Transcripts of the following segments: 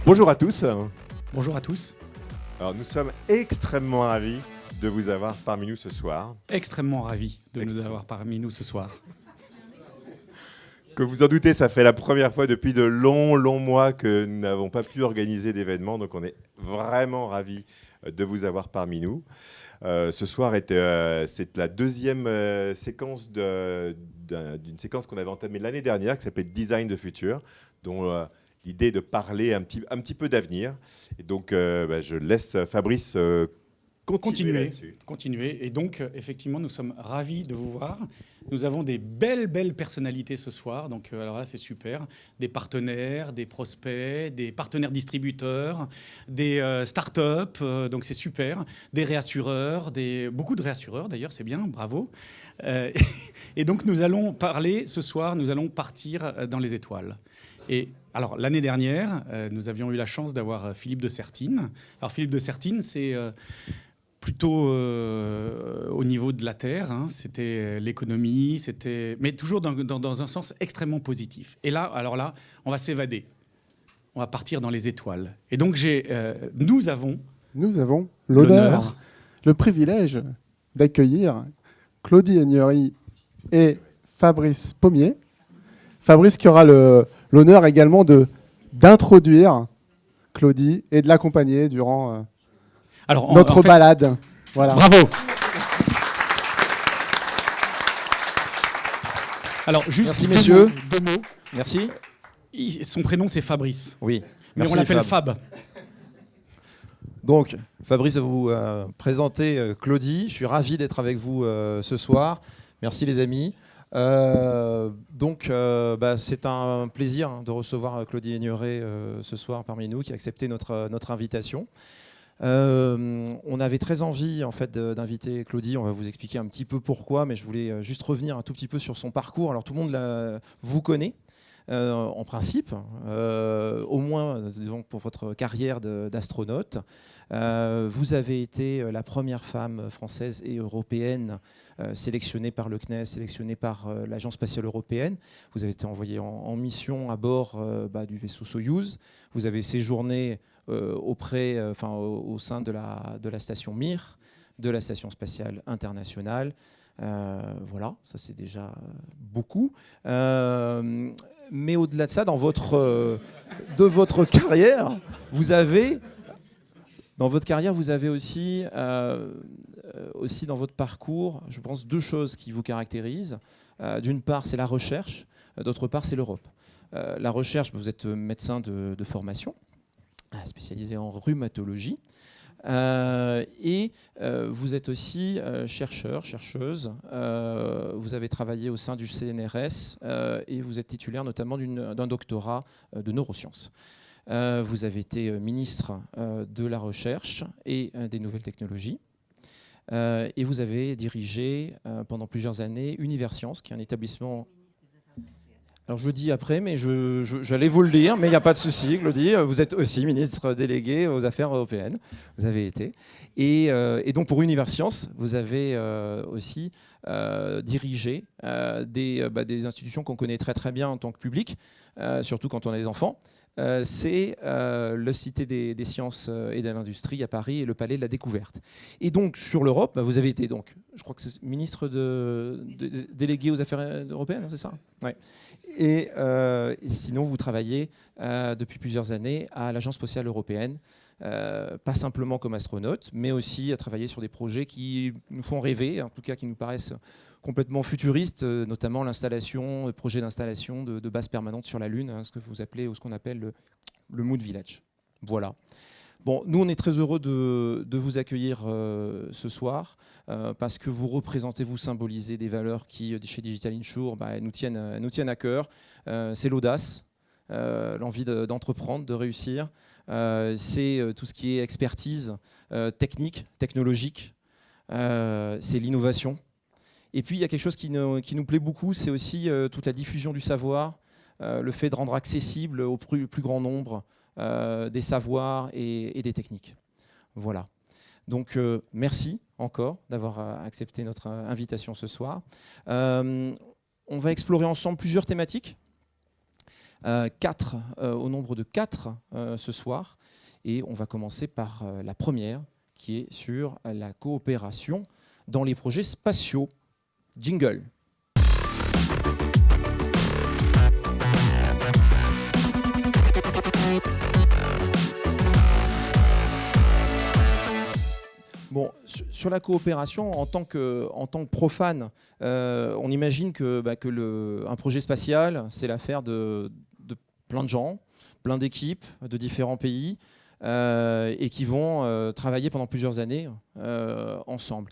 Bonjour à tous. Bonjour à tous. Alors, nous sommes extrêmement ravis de vous avoir parmi nous ce soir. Extrêmement ravi de nous avoir parmi nous ce soir. Que vous en doutez, ça fait la première fois depuis de longs mois que nous n'avons pas pu organiser d'événements, donc on est vraiment ravis de vous avoir parmi nous. Ce soir, c'est la deuxième séquence d'une séquence qu'on avait entamée l'année dernière qui s'appelait Design de futur, dont l'idée est de parler un petit peu d'avenir. Et donc, je laisse Fabrice continuer. Et donc, effectivement, nous sommes ravis de vous voir. Nous avons des belles personnalités ce soir. Donc, alors là, c'est super. Des partenaires, des prospects, des partenaires distributeurs, des startups. Donc, c'est super. Des réassureurs, beaucoup de réassureurs d'ailleurs, c'est bien, bravo. Et donc, nous allons parler ce soir, nous allons partir dans les étoiles. Et alors, l'année dernière, nous avions eu la chance d'avoir Philippe de Sertine. Alors, Philippe de Sertine, c'est plutôt au niveau de la Terre, hein. C'était l'économie, mais toujours dans un sens extrêmement positif. Et là, on va s'évader. On va partir dans les étoiles. Et donc, nous avons l'honneur, le privilège d'accueillir Claudie Aignery et Fabrice Pommier. Fabrice qui aura l'honneur également d'introduire Claudie et de l'accompagner durant notre balade. Voilà. Bravo. Alors, juste merci messieurs. Deux mots. Merci. Son prénom c'est Fabrice. Oui. Mais on l'appelle Fab. Donc, Fabrice va vous présenter Claudie. Je suis ravi d'être avec vous ce soir. Merci les amis. C'est un plaisir de recevoir Claudie Aignery ce soir parmi nous, qui a accepté notre invitation. On avait très envie en fait d'inviter Claudie. On va vous expliquer un petit peu pourquoi, mais je voulais juste revenir un tout petit peu sur son parcours. Alors tout le monde vous connaît en principe, au moins disons, pour votre carrière d'astronaute. Vous avez été la première femme française et européenne sélectionnée par le CNES, sélectionnée par l'Agence spatiale européenne. Vous avez été envoyée en mission à bord du vaisseau Soyouz. Vous avez séjourné au sein de la station Mir, de la station spatiale internationale. Voilà, ça c'est déjà beaucoup. Mais au-delà de ça, de votre carrière, vous avez aussi dans votre parcours, je pense, deux choses qui vous caractérisent. D'une part, c'est la recherche. D'autre part, c'est l'Europe. La recherche, vous êtes médecin de formation, spécialisé en rhumatologie. Et vous êtes aussi chercheuse. Vous avez travaillé au sein du CNRS et vous êtes titulaire notamment d'un doctorat de neurosciences. Vous avez été ministre de la Recherche et des Nouvelles Technologies. Et vous avez dirigé pendant plusieurs années Universcience, qui est un établissement... Alors je le dis après, mais j'allais vous le dire, mais il n'y a pas de souci, Claudie. Vous êtes aussi ministre délégué aux Affaires européennes. Vous avez été. Et donc pour Universcience, vous avez aussi dirigé des institutions qu'on connaît très bien en tant que public, surtout quand on a des enfants. C'est le Cité des sciences et de l'industrie à Paris et le Palais de la Découverte. Et donc sur l'Europe, vous avez été donc, je crois que c'est ministre délégué aux Affaires européennes, c'est ça ? Ouais. Et sinon, vous travaillez depuis plusieurs années à l'Agence spatiale européenne, pas simplement comme astronaute, mais aussi à travailler sur des projets qui nous font rêver, en tout cas qui nous paraissent complètement futuristes, notamment le projet d'installation de bases permanentes sur la Lune, ce que vous appelez ou ce qu'on appelle le Moon Village. Voilà. Bon, nous, on est très heureux de vous accueillir ce soir parce que vous représentez, vous symbolisez des valeurs qui, chez Digital Insure, nous tiennent à cœur. C'est l'audace, l'envie d'entreprendre, de réussir. C'est tout ce qui est expertise technique, technologique. C'est l'innovation. Et puis, il y a quelque chose qui nous plaît beaucoup, c'est aussi toute la diffusion du savoir, le fait de rendre accessible au plus grand nombre des savoirs et des techniques. Voilà. Donc, merci encore d'avoir accepté notre invitation ce soir. On va explorer ensemble plusieurs thématiques. Au nombre de 4 ce soir. Et on va commencer par la première, qui est sur la coopération dans les projets spatiaux. Jingle. Bon, sur la coopération, en tant que profane, on imagine un projet spatial, c'est l'affaire de plein de gens, plein d'équipes de différents pays, et qui vont travailler pendant plusieurs années ensemble.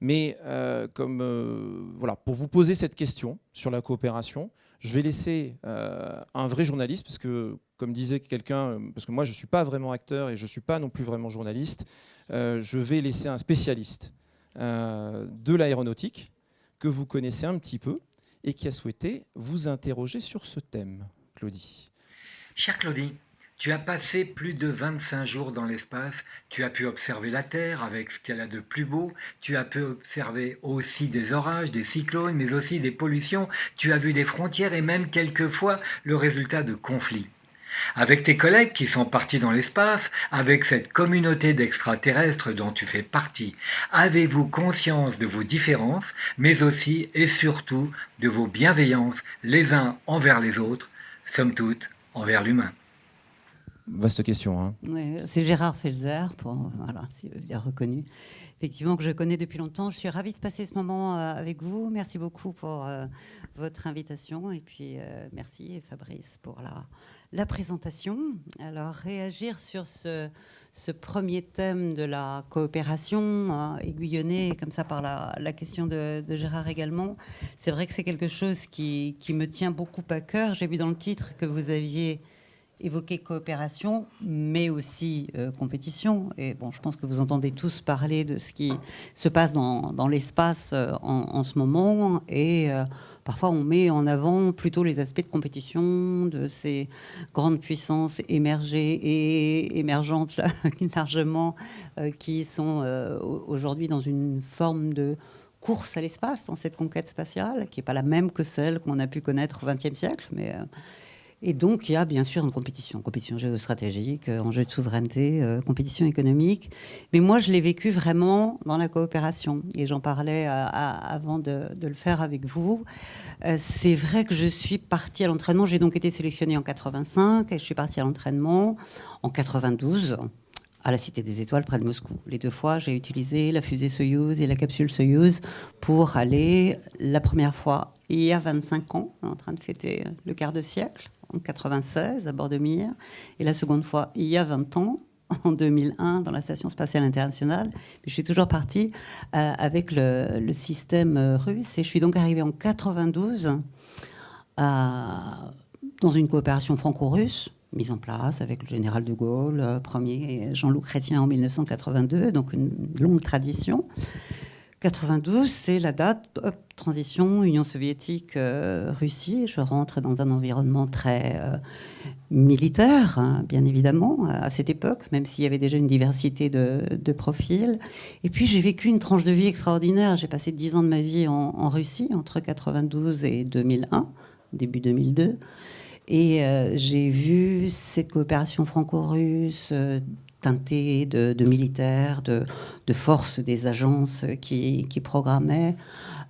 Mais voilà, pour vous poser cette question sur la coopération, je vais laisser un vrai journaliste, parce que, comme disait quelqu'un, parce que moi je ne suis pas vraiment acteur et je ne suis pas non plus vraiment journaliste, je vais laisser un spécialiste de l'aéronautique que vous connaissez un petit peu et qui a souhaité vous interroger sur ce thème. Claudie. Chère Claudie, tu as passé plus de 25 jours dans l'espace, tu as pu observer la Terre avec ce qu'elle a de plus beau, tu as pu observer aussi des orages, des cyclones, mais aussi des pollutions, tu as vu des frontières et même quelquefois le résultat de conflits. Avec tes collègues qui sont partis dans l'espace, avec cette communauté d'extraterrestres dont tu fais partie, avez-vous conscience de vos différences, mais aussi et surtout de vos bienveillances les uns envers les autres, somme toute envers l'humain? Vaste question. Hein. Ouais, c'est Gérard Felzer, voilà, si vous l'avez bien reconnu. Effectivement, que je connais depuis longtemps. Je suis ravie de passer ce moment avec vous. Merci beaucoup pour votre invitation. Et puis, merci Fabrice pour la présentation. Alors, réagir sur ce premier thème de la coopération, aiguillonné comme ça par la question de Gérard également. C'est vrai que c'est quelque chose qui me tient beaucoup à cœur. J'ai vu dans le titre que vous aviez évoquer coopération, mais aussi compétition. Et bon, je pense que vous entendez tous parler de ce qui se passe dans l'espace en ce moment. Et parfois, on met en avant plutôt les aspects de compétition de ces grandes puissances émergées et émergentes là, largement, qui sont aujourd'hui dans une forme de course à l'espace, dans cette conquête spatiale, qui n'est pas la même que celle qu'on a pu connaître au XXe siècle, mais... Et donc, il y a bien sûr une compétition géostratégique, enjeu de souveraineté, compétition économique. Mais moi, je l'ai vécu vraiment dans la coopération. Et j'en parlais avant de le faire avec vous. C'est vrai que je suis partie à l'entraînement. J'ai donc été sélectionnée en 85 et je suis partie à l'entraînement en 92 à la Cité des Étoiles, près de Moscou. Les 2 fois, j'ai utilisé la fusée Soyouz et la capsule Soyouz pour aller, la première fois, il y a 25 ans, en train de fêter le quart de siècle, en 96 à bord de Mir, et la seconde fois il y a 20 ans, en 2001, dans la Station spatiale internationale. Mais je suis toujours partie avec le système russe, et je suis donc arrivée en 92 dans une coopération franco-russe, mise en place avec le général de Gaulle, premier, et Jean-Loup Chrétien en 1982, donc une longue tradition. 92, c'est la date, transition, Union soviétique, Russie. Je rentre dans un environnement très militaire, hein, bien évidemment, à cette époque, même s'il y avait déjà une diversité de profils. Et puis, j'ai vécu une tranche de vie extraordinaire. J'ai passé 10 ans de ma vie en Russie, entre 92 et 2001, début 2002. Et j'ai vu cette coopération franco-russe teintée de militaires, de forces des agences qui programmaient,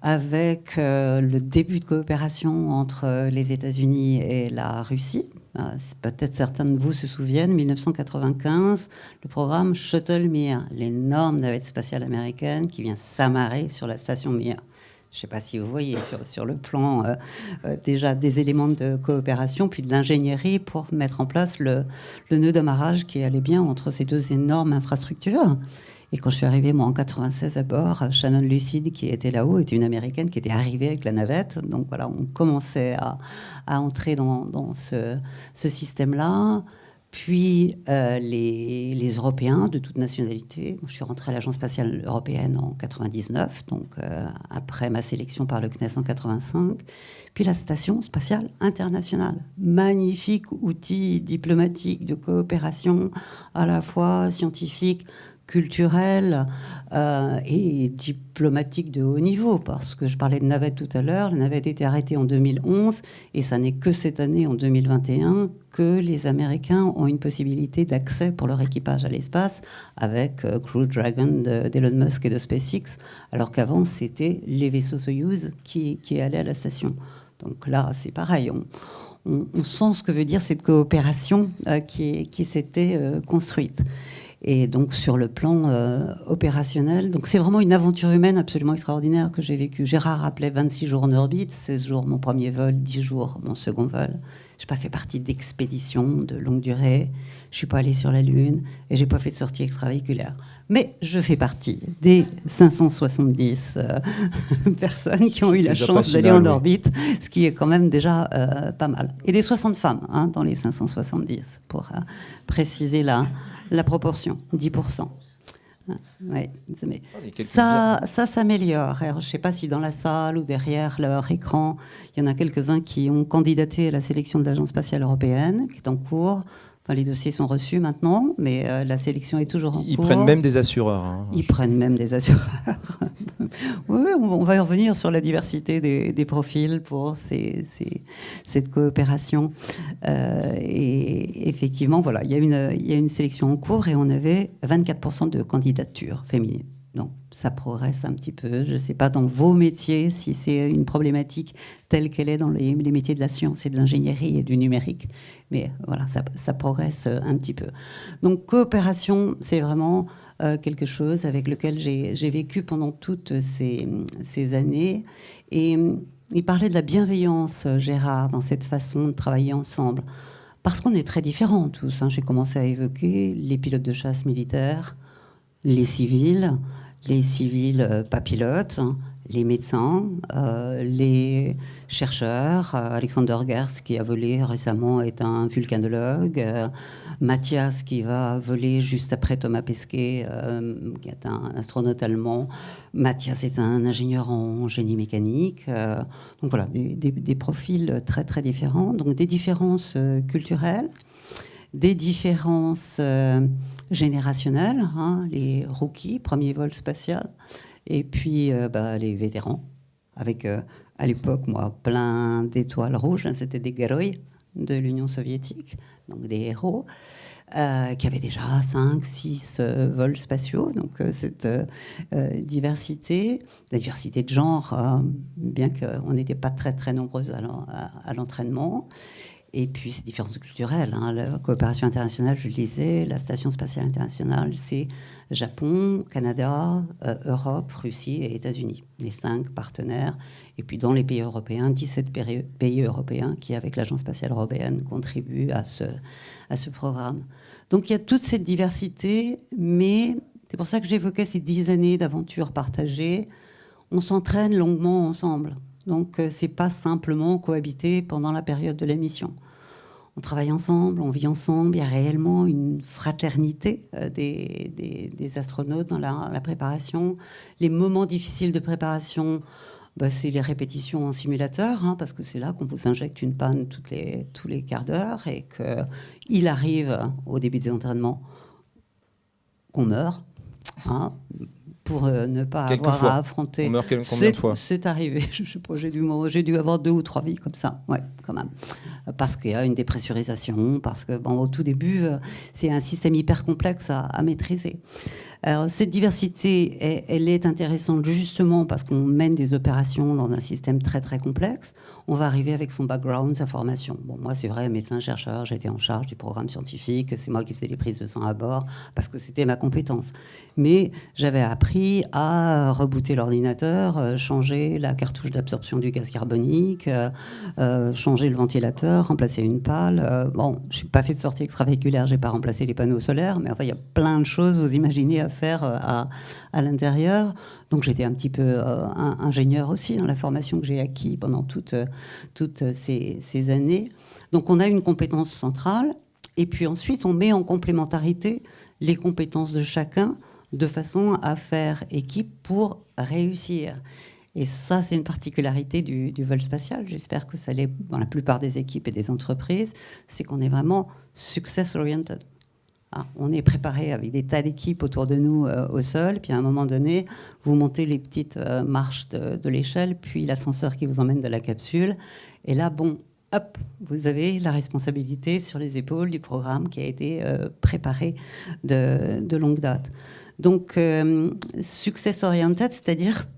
avec le début de coopération entre les États-Unis et la Russie. Peut-être certains de vous se souviennent, 1995, le programme Shuttle Mir, l'énorme navette spatiale américaine qui vient s'amarrer sur la station Mir. Je ne sais pas si vous voyez sur le plan déjà des éléments de coopération, puis de l'ingénierie pour mettre en place le nœud d'amarrage qui allait bien entre ces 2 énormes infrastructures. Et quand je suis arrivée, moi, en 96 à bord, Shannon Lucid, qui était là-haut, était une Américaine qui était arrivée avec la navette. Donc voilà, on commençait à entrer dans ce système-là. Puis les Européens de toute nationalité. Je suis rentrée à l'Agence spatiale européenne en 99, donc après ma sélection par le CNES en 85. Puis la Station spatiale internationale. Magnifique outil diplomatique de coopération, à la fois scientifique culturelle et diplomatique de haut niveau, parce que je parlais de navette tout à l'heure. La navette a été arrêtée en 2011 et ça n'est que cette année, en 2021, que les Américains ont une possibilité d'accès pour leur équipage à l'espace avec Crew Dragon d'Elon Musk et de SpaceX, alors qu'avant c'était les vaisseaux Soyuz qui allaient à la station. Donc là, c'est pareil. On sent ce que veut dire cette coopération qui s'était construite. Et donc sur le plan opérationnel, donc c'est vraiment une aventure humaine absolument extraordinaire que j'ai vécue. Gérard rappelait 26 jours en orbite, 16 jours mon premier vol, 10 jours mon second vol. Je n'ai pas fait partie d'expéditions de longue durée, je ne suis pas allée sur la Lune et je n'ai pas fait de sortie extravéhiculaire. Mais je fais partie des 570 personnes qui ont eu la chance d'aller en orbite, ce qui est quand même déjà pas mal. Et des 60 femmes dans les 570, pour préciser la proportion, 10%. Ouais, mais ça s'améliore. Je ne sais pas si dans la salle ou derrière leur écran, il y en a quelques-uns qui ont candidaté à la sélection de l'Agence spatiale européenne, qui est en cours. Enfin, les dossiers sont reçus maintenant, mais la sélection est toujours en cours. Ils prennent même des assureurs. Hein. Ils prennent même des assureurs. Oui, on va y revenir sur la diversité des profils pour cette coopération. Et effectivement, voilà, il y a une sélection en cours et on avait 24% de candidatures féminines. Donc, ça progresse un petit peu. Je ne sais pas dans vos métiers si c'est une problématique telle qu'elle est dans les métiers de la science et de l'ingénierie et du numérique. Mais voilà, ça progresse un petit peu. Donc, coopération, c'est vraiment quelque chose avec lequel j'ai vécu pendant toutes ces années. Et il parlait de la bienveillance, Gérard, dans cette façon de travailler ensemble. Parce qu'on est très différents tous. J'ai commencé à évoquer les pilotes de chasse militaires, les civils pas pilotes, les médecins, les chercheurs. Alexander Gerst, qui a volé récemment, est un vulcanologue. Mathias, qui va voler juste après Thomas Pesquet, qui est un astronaute allemand. Mathias est un ingénieur en génie mécanique. Donc voilà, des profils très, très différents. Donc des différences culturelles, des différences générationnelles, les rookies, premier vol spatial, et puis les vétérans, avec à l'époque, moi, plein d'étoiles rouges, c'était des Geroï de l'Union soviétique, donc des héros, qui avaient déjà 5, 6 vols spatiaux, donc cette diversité, la diversité de genre, bien qu'on n'était pas très, très nombreuses à l'entraînement. Et puis, ces différences culturelles. La coopération internationale, je le disais, la Station spatiale internationale, c'est Japon, Canada, Europe, Russie et États-Unis. Les 5 partenaires. Et puis, dans les pays européens, 17 pays européens qui, avec l'Agence spatiale européenne, contribuent à ce programme. Donc, il y a toute cette diversité, mais c'est pour ça que j'évoquais ces 10 années d'aventure partagée. On s'entraîne longuement ensemble. Donc, ce n'est pas simplement cohabiter pendant la période de la mission. On travaille ensemble, on vit ensemble. Il y a réellement une fraternité des astronautes dans la préparation. Les moments difficiles de préparation, c'est les répétitions en simulateur, parce que c'est là qu'on vous injecte une panne tous les quarts d'heure et qu'il arrive au début des entraînements qu'on meurt. Pour ne pas avoir à affronter. On meurt combien de fois ? C'est arrivé. Je sais pas, j'ai dû avoir 2 ou 3 vies comme ça. Ouais, quand même. Parce qu'il y a une dépressurisation, parce que au tout début, c'est un système hyper complexe à maîtriser. Alors, cette diversité, elle est intéressante justement parce qu'on mène des opérations dans un système très très complexe. On va arriver avec son background, sa formation. Bon, moi, c'est vrai, médecin, chercheur, j'étais en charge du programme scientifique. C'est moi qui faisais les prises de sang à bord parce que c'était ma compétence. Mais j'avais appris à rebooter l'ordinateur, changer la cartouche d'absorption du gaz carbonique, changer le ventilateur, remplacer une pale. Je ne suis pas fait de sortie extravéhiculaire, je n'ai pas remplacé les panneaux solaires, mais enfin, il y a plein de choses, vous imaginez, à faire à l'intérieur. Donc j'étais un petit peu ingénieur aussi dans la formation que j'ai acquis pendant toutes ces années. Donc on a une compétence centrale et puis ensuite on met en complémentarité les compétences de chacun de façon à faire équipe pour réussir. Et ça, c'est une particularité du vol spatial. J'espère que ça l'est dans la plupart des équipes et des entreprises. C'est qu'on est vraiment success-oriented. On est préparé avec des tas d'équipes autour de nous au sol, puis à un moment donné, vous montez les petites marches de l'échelle, puis l'ascenseur qui vous emmène de la capsule. Et là, bon, hop, vous avez la responsabilité sur les épaules du programme qui a été préparé de longue date. Donc, success oriented, c'est-à-dire,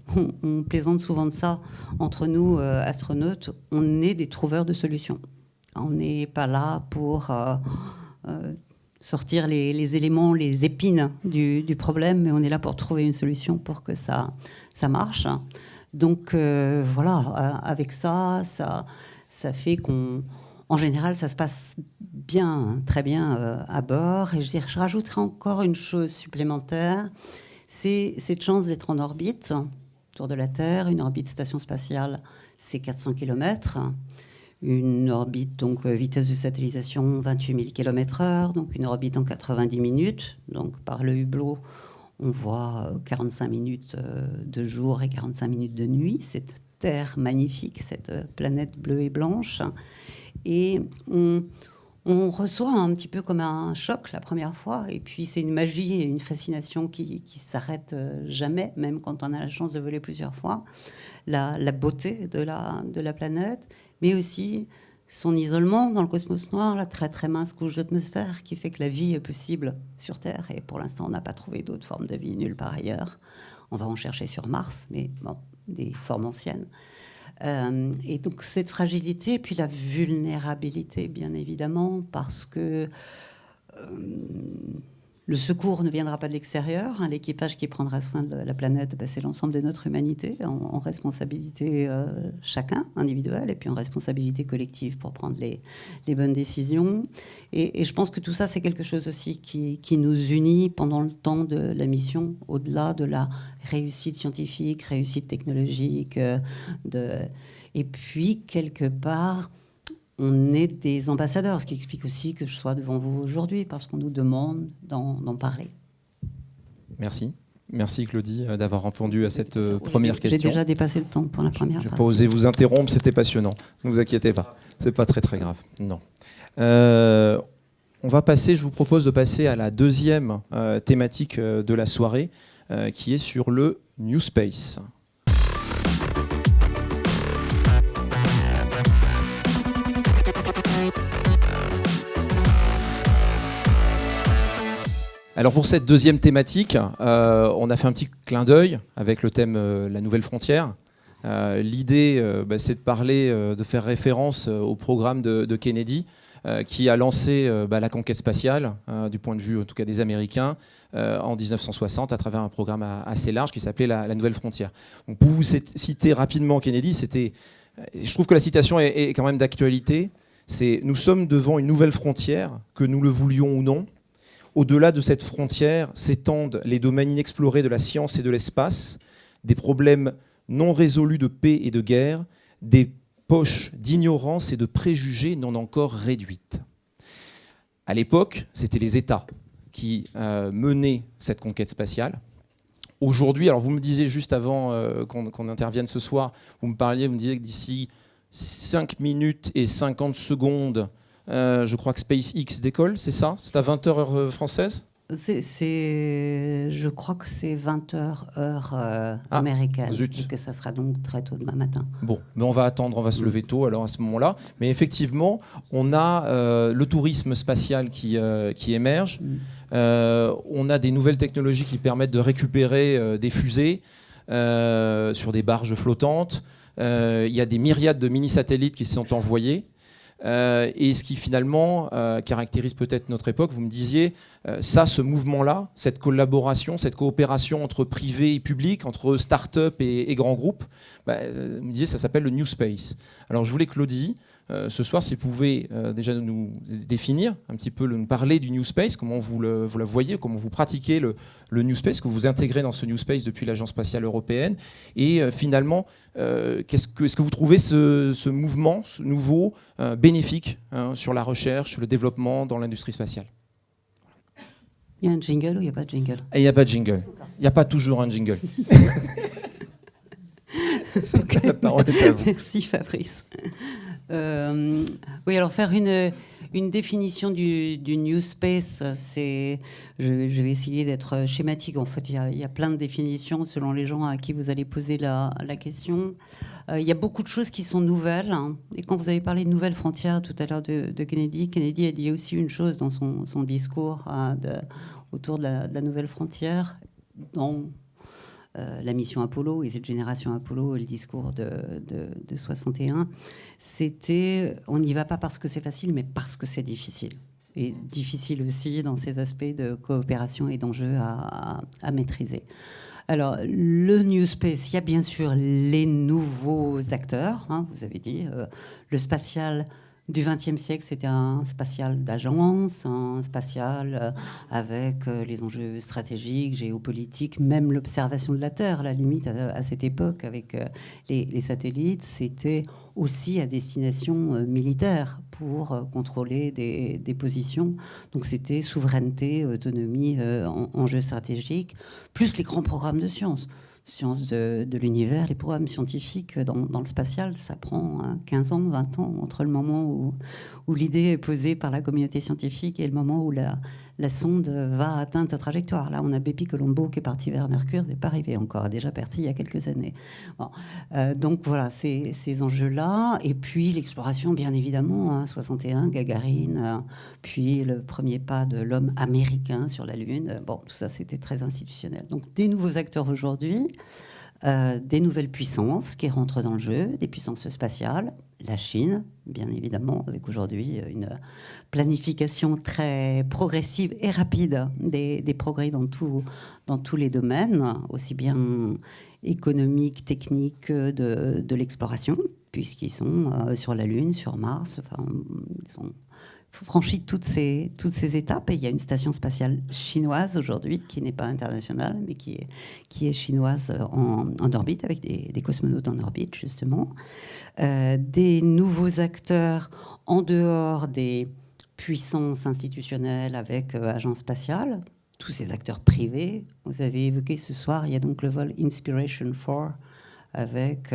on plaisante souvent de ça entre nous, astronautes, on est des trouveurs de solutions. On n'est pas là pour sortir les éléments, les épines du problème, mais on est là pour trouver une solution pour que ça marche. Donc, voilà, avec ça fait qu'en général, ça se passe bien, très bien à bord. Et je rajouterai encore une chose supplémentaire, c'est cette chance d'être en orbite autour de la Terre. Une orbite station spatiale, c'est 400 km. Une orbite, donc vitesse de satellisation 28 000 km/h, donc une orbite en 90 minutes. Donc par le hublot, on voit 45 minutes de jour et 45 minutes de nuit. Cette Terre magnifique, cette planète bleue et blanche. Et on reçoit un petit peu comme un choc la première fois. Et puis c'est une magie et une fascination qui s'arrête jamais, même quand on a la chance de voler plusieurs fois. La beauté de la planète, mais aussi son isolement dans le cosmos noir, la très très mince couche d'atmosphère qui fait que la vie est possible sur Terre. Et pour l'instant, on n'a pas trouvé d'autres formes de vie nulle part ailleurs. On va en chercher sur Mars, mais bon, des formes anciennes. Et donc cette fragilité, puis la vulnérabilité, bien évidemment, parce que le secours ne viendra pas de l'extérieur. L'équipage qui prendra soin de la planète, c'est l'ensemble de notre humanité, en responsabilité chacun, individuelle, et puis en responsabilité collective pour prendre les bonnes décisions. Et je pense que tout ça, c'est quelque chose aussi qui nous unit pendant le temps de la mission, au-delà de la réussite scientifique, réussite technologique. Et puis, quelque part, on est des ambassadeurs, ce qui explique aussi que je sois devant vous aujourd'hui, parce qu'on nous demande d'en parler. Merci. Merci Claudie d'avoir répondu à cette première question. J'ai déjà dépassé le temps pour la première. Je n'ai pas osé vous interrompre, c'était passionnant. Ne vous inquiétez pas, c'est pas très très grave. Non. On va passer, je vous propose de passer à la deuxième thématique de la soirée, qui est sur le New Space. Alors pour cette deuxième thématique, on a fait un petit clin d'œil avec le thème La Nouvelle Frontière. L'idée, c'est de parler, de faire référence au programme de Kennedy, qui a lancé la conquête spatiale, du point de vue en tout cas des Américains, en 1960, à travers un programme assez large qui s'appelait la Nouvelle Frontière. Donc pour vous citer rapidement Kennedy, je trouve que la citation est quand même d'actualité. C'est « Nous sommes devant une nouvelle frontière, que nous le voulions ou non. Au-delà de cette frontière s'étendent les domaines inexplorés de la science et de l'espace, des problèmes non résolus de paix et de guerre, des poches d'ignorance et de préjugés non encore réduites. » À l'époque, c'était les États qui menaient cette conquête spatiale. Aujourd'hui, alors vous me disiez juste avant qu'on intervienne ce soir, vous me disiez que d'ici 5 minutes et 50 secondes, je crois que SpaceX décolle, c'est ça? C'est à 20h heure française? Je crois que c'est 20h heure américaine, et que ça sera donc très tôt demain matin. Bon, mais on va attendre, on va se lever tôt alors à ce moment-là. Mais effectivement, on a le tourisme spatial qui émerge. On a des nouvelles technologies qui permettent de récupérer des fusées sur des barges flottantes. Il y a des myriades de mini-satellites qui se sont envoyés. Et ce qui finalement caractérise peut-être notre époque, vous me disiez, ce mouvement-là, cette collaboration, cette coopération entre privé et public, entre start-up et grands groupes, vous me disiez, ça s'appelle le New Space. Alors je voulais, Claudie, ce soir, si vous pouvez déjà nous définir un petit peu, nous parler du New Space, comment vous la voyez, comment vous pratiquez le New Space, que vous intégrez dans ce New Space depuis l'Agence spatiale européenne, et finalement, est-ce que vous trouvez ce mouvement ce nouveau bénéfique sur la recherche, sur le développement dans l'industrie spatiale? Il y a un jingle ou il n'y a pas de jingle? Il n'y a pas de jingle. Il n'y a pas toujours un jingle. La parole est à vous. Merci Fabrice. Oui, alors faire une définition du New Space, je vais essayer d'être schématique. En fait, il y a plein de définitions selon les gens à qui vous allez poser la question. Il y a beaucoup de choses qui sont nouvelles. Hein. Et quand vous avez parlé de nouvelles frontières tout à l'heure de Kennedy, Kennedy a dit aussi une chose dans son discours autour de la nouvelle frontière, dans la mission Apollo et cette génération Apollo, le discours de 61, c'était on n'y va pas parce que c'est facile, mais parce que c'est difficile. Et difficile aussi dans ces aspects de coopération et d'enjeux à maîtriser. Alors, le New Space, il y a bien sûr les nouveaux acteurs, hein, vous avez dit, le spatial du XXe siècle, c'était un spatial d'agence, un spatial avec les enjeux stratégiques, géopolitiques, même l'observation de la Terre, à la limite, à cette époque, avec les satellites, c'était aussi à destination militaire pour contrôler des positions. Donc c'était souveraineté, autonomie, enjeux stratégiques, plus les grands programmes de sciences de l'univers, les programmes scientifiques dans le spatial, ça prend 15 ans, 20 ans entre le moment où l'idée est posée par la communauté scientifique et le moment où la sonde va atteindre sa trajectoire. Là, on a Bepi Colombo qui est parti vers Mercure, n'est pas arrivé encore, déjà parti il y a quelques années. Bon. Donc voilà, ces enjeux-là. Et puis l'exploration, bien évidemment, hein, 61, Gagarine, puis le premier pas de l'homme américain sur la Lune. Bon, tout ça, c'était très institutionnel. Donc des nouveaux acteurs aujourd'hui. Des nouvelles puissances qui rentrent dans le jeu, des puissances spatiales, la Chine, bien évidemment, avec aujourd'hui une planification très progressive et rapide des progrès dans tous les domaines, aussi bien économiques, techniques que de l'exploration, puisqu'ils sont sur la Lune, sur Mars, enfin, ils ont franchi toutes ces étapes. Et il y a une station spatiale chinoise aujourd'hui, qui n'est pas internationale, mais qui est chinoise en orbite, avec des cosmonautes en orbite, justement. Des nouveaux acteurs en dehors des puissances institutionnelles avec agences spatiales, tous ces acteurs privés. Vous avez évoqué ce soir, il y a donc le vol Inspiration 4, avec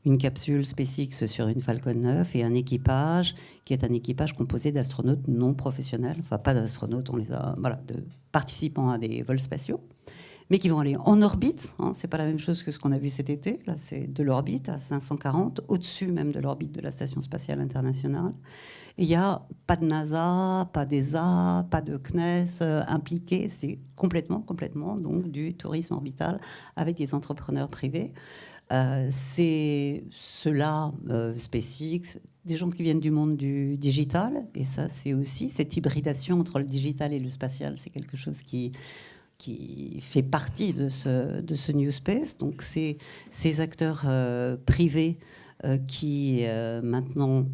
une capsule SpaceX sur une Falcon 9 et un équipage qui est un équipage composé d'astronautes non professionnels, enfin pas d'astronautes, on les a, voilà, de participants à des vols spatiaux, mais qui vont aller en orbite. Hein, c'est pas la même chose que ce qu'on a vu cet été. Là, c'est de l'orbite à 540, au-dessus même de l'orbite de la Station spatiale internationale. Il n'y a pas de NASA, pas d'ESA, pas de CNES impliqués. C'est complètement donc du tourisme orbital avec des entrepreneurs privés. C'est ceux-là, SpaceX, des gens qui viennent du monde du digital. Et ça, c'est aussi cette hybridation entre le digital et le spatial. C'est quelque chose qui fait partie de ce New Space. Donc, c'est ces acteurs privés qui, maintenant,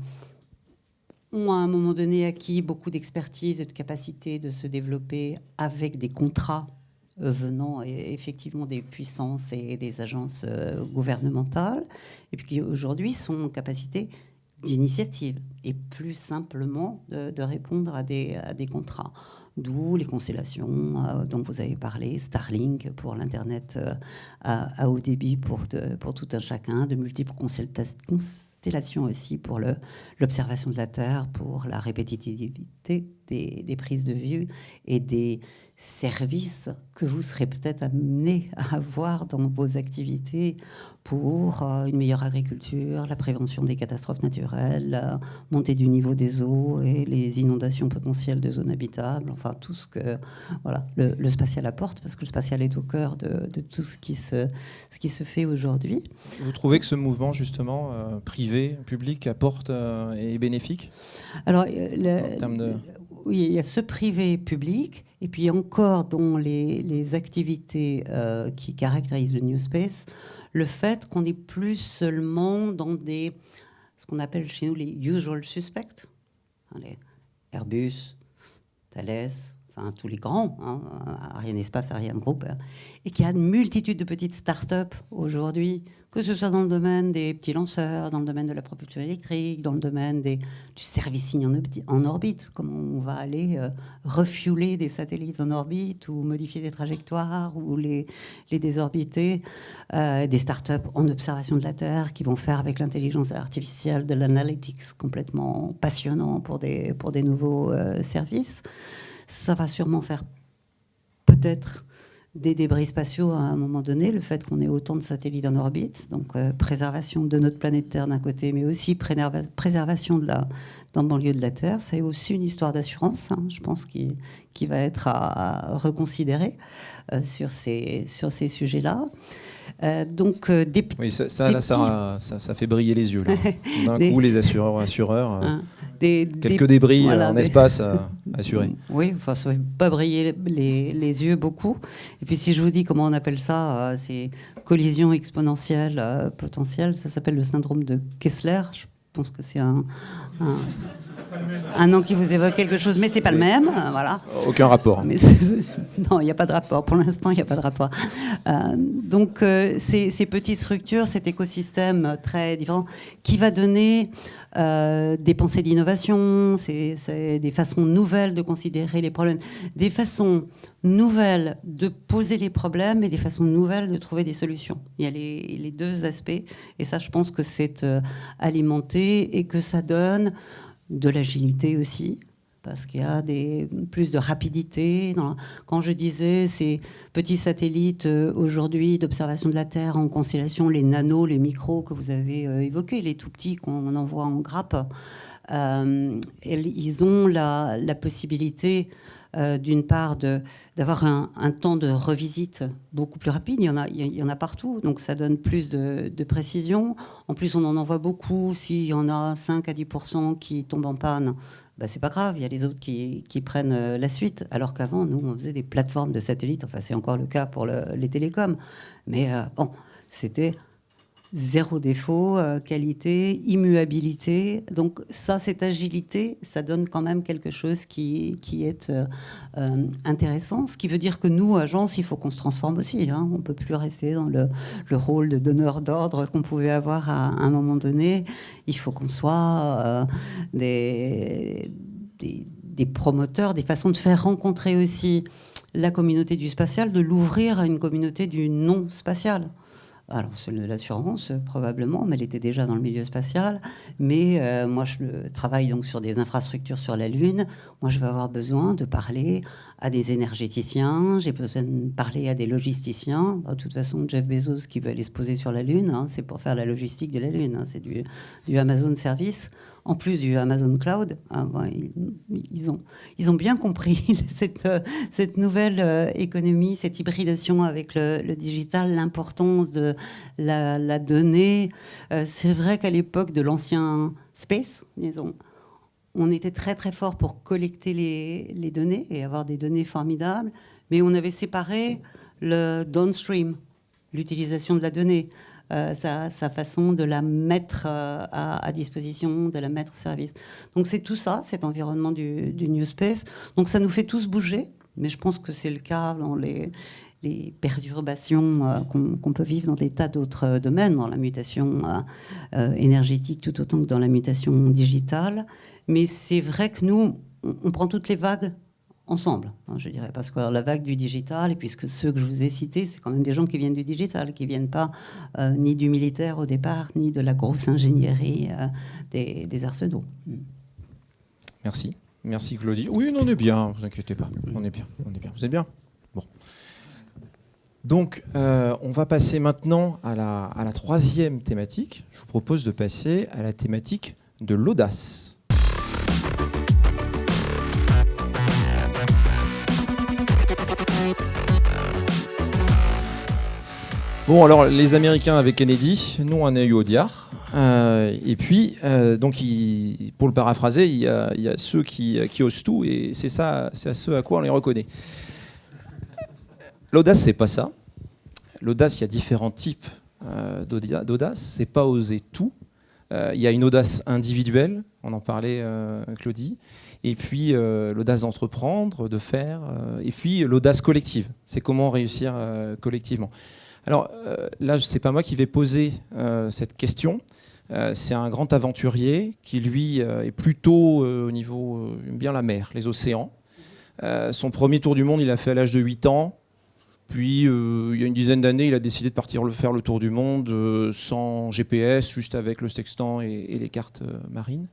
ont à un moment donné acquis beaucoup d'expertise et de capacité de se développer avec des contrats venant effectivement des puissances et des agences gouvernementales, et puis qui aujourd'hui sont en capacité d'initiative et plus simplement de répondre à des contrats. D'où les constellations dont vous avez parlé, Starlink pour l'Internet à haut débit pour tout un chacun, de multiples constellations aussi pour l'observation de la Terre, pour la répétitivité des prises de vue et des services que vous serez peut-être amenés à avoir dans vos activités pour une meilleure agriculture, la prévention des catastrophes naturelles, la montée du niveau des eaux et les inondations potentielles de zones habitables, enfin tout ce que voilà, le spatial apporte, parce que le spatial est au cœur de tout ce qui se fait aujourd'hui. Vous trouvez que ce mouvement, justement, privé, public, apporte et est bénéfique? Alors, en termes de... Oui, il y a ce privé public, et puis encore dans les activités qui caractérisent le New Space, le fait qu'on n'est plus seulement dans ce qu'on appelle chez nous les usual suspects, hein, les Airbus, Thales, enfin tous les grands, hein, Ariane Espace, Ariane Group, et qu'il y a une multitude de petites start-up aujourd'hui, que ce soit dans le domaine des petits lanceurs, dans le domaine de la propulsion électrique, dans le domaine du servicing en orbite, comment on va aller refueler des satellites en orbite ou modifier des trajectoires ou les désorbiter, des start-up en observation de la Terre qui vont faire avec l'intelligence artificielle de l'analytics complètement passionnant pour des nouveaux services. Ça va sûrement faire peut-être des débris spatiaux à un moment donné, le fait qu'on ait autant de satellites en orbite, donc préservation de notre planète Terre d'un côté, mais aussi préservation dans le banlieue de la Terre. C'est aussi une histoire d'assurance, hein, je pense, qui va être à reconsidérer sur ces sujets-là. Donc, oui, ça fait briller les yeux. D'un coup, les assureurs quelques débris en espace à assurer. Oui, enfin, ça ne fait pas briller les yeux beaucoup. Et puis, si je vous dis comment on appelle ça, c'est collision exponentielle potentielle. Ça s'appelle le syndrome de Kessler. Je pense que c'est un nom qui vous évoque quelque chose, mais c'est pas le même. Voilà. Aucun rapport. Mais non, il n'y a pas de rapport. Pour l'instant, il n'y a pas de rapport. Donc, ces petites structures, cet écosystème très différent, qui va donner des pensées d'innovation, c'est des façons nouvelles de considérer les problèmes, des façons nouvelles de poser les problèmes et des façons nouvelles de trouver des solutions. Il y a les deux aspects. Et ça, je pense que c'est alimenté et que ça donne de l'agilité aussi, parce qu'il y a plus de rapidité. Quand je disais ces petits satellites aujourd'hui d'observation de la Terre en constellation, les nanos, les micros que vous avez évoqués, les tout petits qu'on envoie en grappe, ils ont la possibilité d'une part d'avoir un temps de revisite beaucoup plus rapide. Il y en a partout, donc ça donne plus de précision. En plus, on en envoie beaucoup. S'il y en a 5 à 10% qui tombent en panne, c'est pas grave, il y a les autres qui prennent la suite. Alors qu'avant, nous, on faisait des plateformes de satellites. Enfin, c'est encore le cas pour les télécoms. Mais bon, c'était zéro défaut, qualité, immuabilité. Donc ça, cette agilité, ça donne quand même quelque chose qui est intéressant. Ce qui veut dire que nous, agence, il faut qu'on se transforme aussi. Hein. On ne peut plus rester dans le rôle de donneur d'ordre qu'on pouvait avoir à un moment donné. Il faut qu'on soit des promoteurs, des façons de faire rencontrer aussi la communauté du spatial, de l'ouvrir à une communauté du non spatial. Alors, celle de l'assurance, probablement, mais elle était déjà dans le milieu spatial. Mais moi, je travaille donc sur des infrastructures sur la Lune. Moi, je vais avoir besoin de parler à des énergéticiens, j'ai besoin de parler à des logisticiens. De toute façon, Jeff Bezos qui veut aller se poser sur la Lune, hein, c'est pour faire la logistique de la Lune. Hein, c'est du Amazon Service, en plus du Amazon Cloud. Hein, ils ont bien compris cette nouvelle économie, cette hybridation avec le digital, l'importance de la donnée. C'est vrai qu'à l'époque de l'ancien space, disons, on était très très fort pour collecter les données et avoir des données formidables, mais on avait séparé le downstream, l'utilisation de la donnée, sa façon de la mettre à disposition, de la mettre au service. Donc c'est tout ça, cet environnement du New Space. Donc ça nous fait tous bouger, mais je pense que c'est le cas dans les perturbations qu'on peut vivre dans des tas d'autres domaines, dans la mutation énergétique tout autant que dans la mutation digitale. Mais c'est vrai que nous, on prend toutes les vagues ensemble, hein, je dirais, parce que la vague du digital, et puisque ceux que je vous ai cités, c'est quand même des gens qui viennent du digital, qui ne viennent pas ni du militaire au départ, ni de la grosse ingénierie des arsenaux. Merci. Merci Claudie. Oui, on est bien, ne vous inquiétez pas. On est bien. Vous êtes bien ? Bon. Donc, on va passer maintenant à la troisième thématique. Je vous propose de passer à la thématique de l'audace. Bon, alors, les Américains avec Kennedy, nous, on a eu Audiard. Et puis, donc, pour le paraphraser, il y a ceux qui osent tout, et c'est à ceux à quoi on les reconnaît. L'audace, c'est pas ça. L'audace, il y a différents types d'audace. C'est pas oser tout. Il y a une audace individuelle, on en parlait, Claudie, et puis l'audace d'entreprendre, de faire, et puis l'audace collective. C'est comment réussir collectivement. Alors là, ce n'est pas moi qui vais poser cette question. C'est un grand aventurier qui, lui, est plutôt au niveau, aime bien la mer, les océans. Son premier tour du monde, il a fait à l'âge de 8 ans. Puis, il y a une dizaine d'années, il a décidé de partir faire le tour du monde sans GPS, juste avec le sextant et les cartes marines.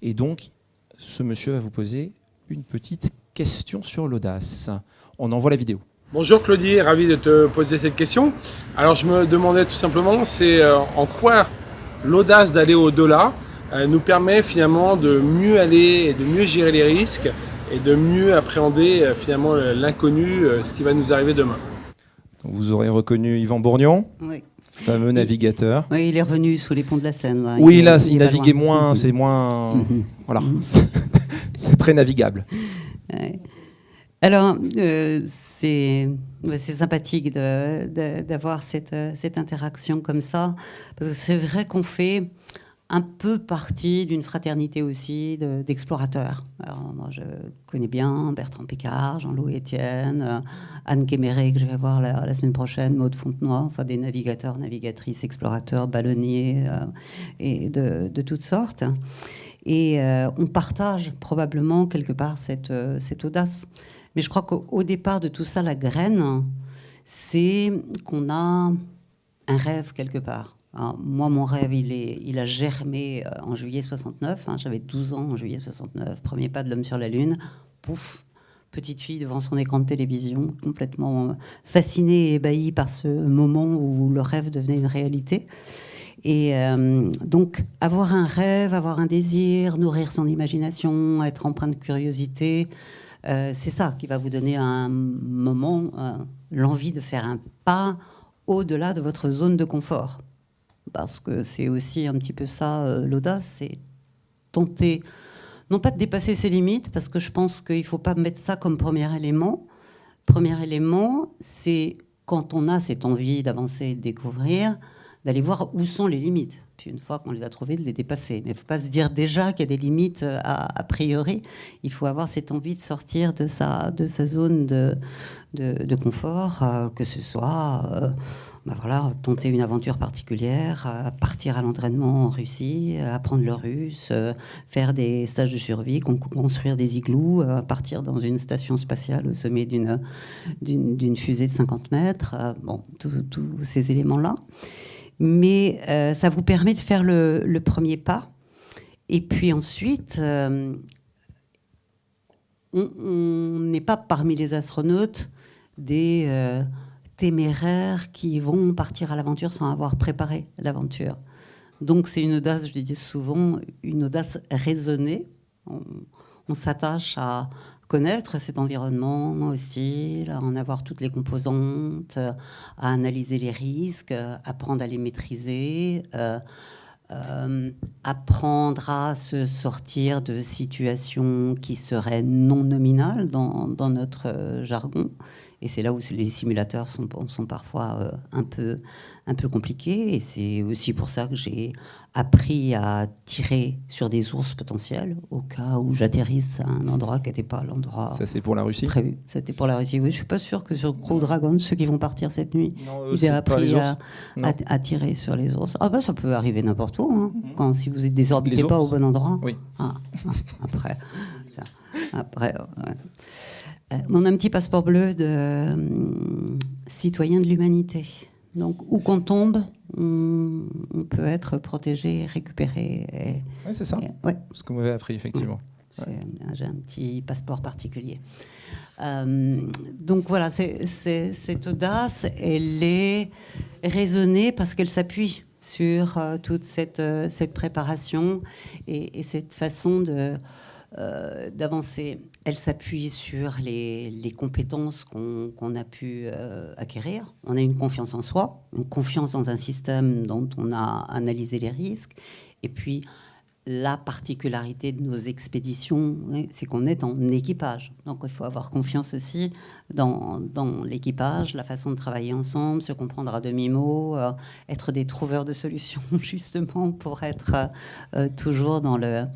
Et donc, ce monsieur va vous poser une petite question sur l'audace. On envoie la vidéo. Bonjour Claudie, ravi de te poser cette question. Alors, je me demandais tout simplement, c'est en quoi l'audace d'aller au-delà nous permet finalement de mieux aller et de mieux gérer les risques et de mieux appréhender finalement l'inconnu, ce qui va nous arriver demain. Vous aurez reconnu Yvan Bourgnon, Oui. fameux navigateur. Oui, il est revenu sous les ponts de la Seine. Là. Oui, là, il va naviguait loin. moins, c'est moins... Voilà, c'est très navigable. Ouais. Alors, c'est sympathique d'avoir cette interaction comme ça, parce que c'est vrai qu'on fait un peu partie d'une fraternité aussi d'explorateurs. Alors, moi, je connais bien Bertrand Piccard, Jean-Louis Etienne, Anne Kéméré, que je vais voir la semaine prochaine, Maud Fontenoy, enfin des navigateurs, navigatrices, explorateurs, ballonniers, et de toutes sortes. Et on partage probablement quelque part cette audace. Mais je crois qu'au départ de tout ça, la graine, c'est qu'on a un rêve quelque part. Alors, moi, mon rêve, il a germé en juillet 69. J'avais 12 ans en juillet 69. Premier pas de l'homme sur la Lune. Pouf, petite fille devant son écran de télévision, complètement fascinée et ébahie par ce moment où le rêve devenait une réalité. Et donc, avoir un rêve, avoir un désir, nourrir son imagination, être empreint de curiosité, c'est ça qui va vous donner à un moment l'envie de faire un pas au-delà de votre zone de confort. Parce que c'est aussi un petit peu ça, l'audace, c'est tenter, non pas de dépasser ses limites, parce que je pense qu'il ne faut pas mettre ça comme premier élément. Premier élément, c'est quand on a cette envie d'avancer et de découvrir, d'aller voir où sont les limites. Puis une fois qu'on les a trouvées, de les dépasser. Mais il ne faut pas se dire déjà qu'il y a des limites a priori. Il faut avoir cette envie de sortir de sa zone de confort, que ce soit voilà, tenter une aventure particulière, partir à l'entraînement en Russie, apprendre le russe, faire des stages de survie, construire des igloos, partir dans une station spatiale au sommet d'une fusée de 50 mètres. Bon, tous ces éléments-là. Mais ça vous permet de faire le premier pas. Et puis ensuite, on n'est pas parmi les astronautes des téméraires qui vont partir à l'aventure sans avoir préparé l'aventure. Donc c'est une audace, je le dis souvent, une audace raisonnée. On s'attache à connaître cet environnement hostile, à en avoir toutes les composantes, à analyser les risques, apprendre à les maîtriser, apprendre à se sortir de situations qui seraient non nominales dans notre jargon. Et c'est là où les simulateurs sont parfois un peu compliqués. Et c'est aussi pour ça que j'ai appris à tirer sur des ours potentiels au cas où j'atterrisse à un endroit qui n'était pas l'endroit. Ça, c'est pour la Russie prévu. C'était pour la Russie. Oui, je ne suis pas sûre que sur Crew Dragon, ceux qui vont partir cette nuit, non, ils aient appris à tirer sur les ours. Ah ben, ça peut arriver n'importe où. Hein, si vous ne désorbitez pas au bon endroit. Oui. Après, ouais. On a un petit passeport bleu de citoyen de l'humanité. Donc, où qu'on tombe, on peut être protégé, récupéré. Oui, c'est ça. Ouais. Ce que vous m'avez appris, effectivement. J'ai un petit passeport particulier. Donc voilà, cette audace, elle est raisonnée parce qu'elle s'appuie sur toute cette préparation et cette façon d'avancer. Elle s'appuie sur les compétences qu'on a pu acquérir. On a une confiance en soi, une confiance dans un système dont on a analysé les risques, et puis la particularité de nos expéditions, c'est qu'on est en équipage. Donc il faut avoir confiance aussi dans l'équipage, la façon de travailler ensemble, se comprendre à demi-mot, être des trouveurs de solutions justement pour être toujours dans le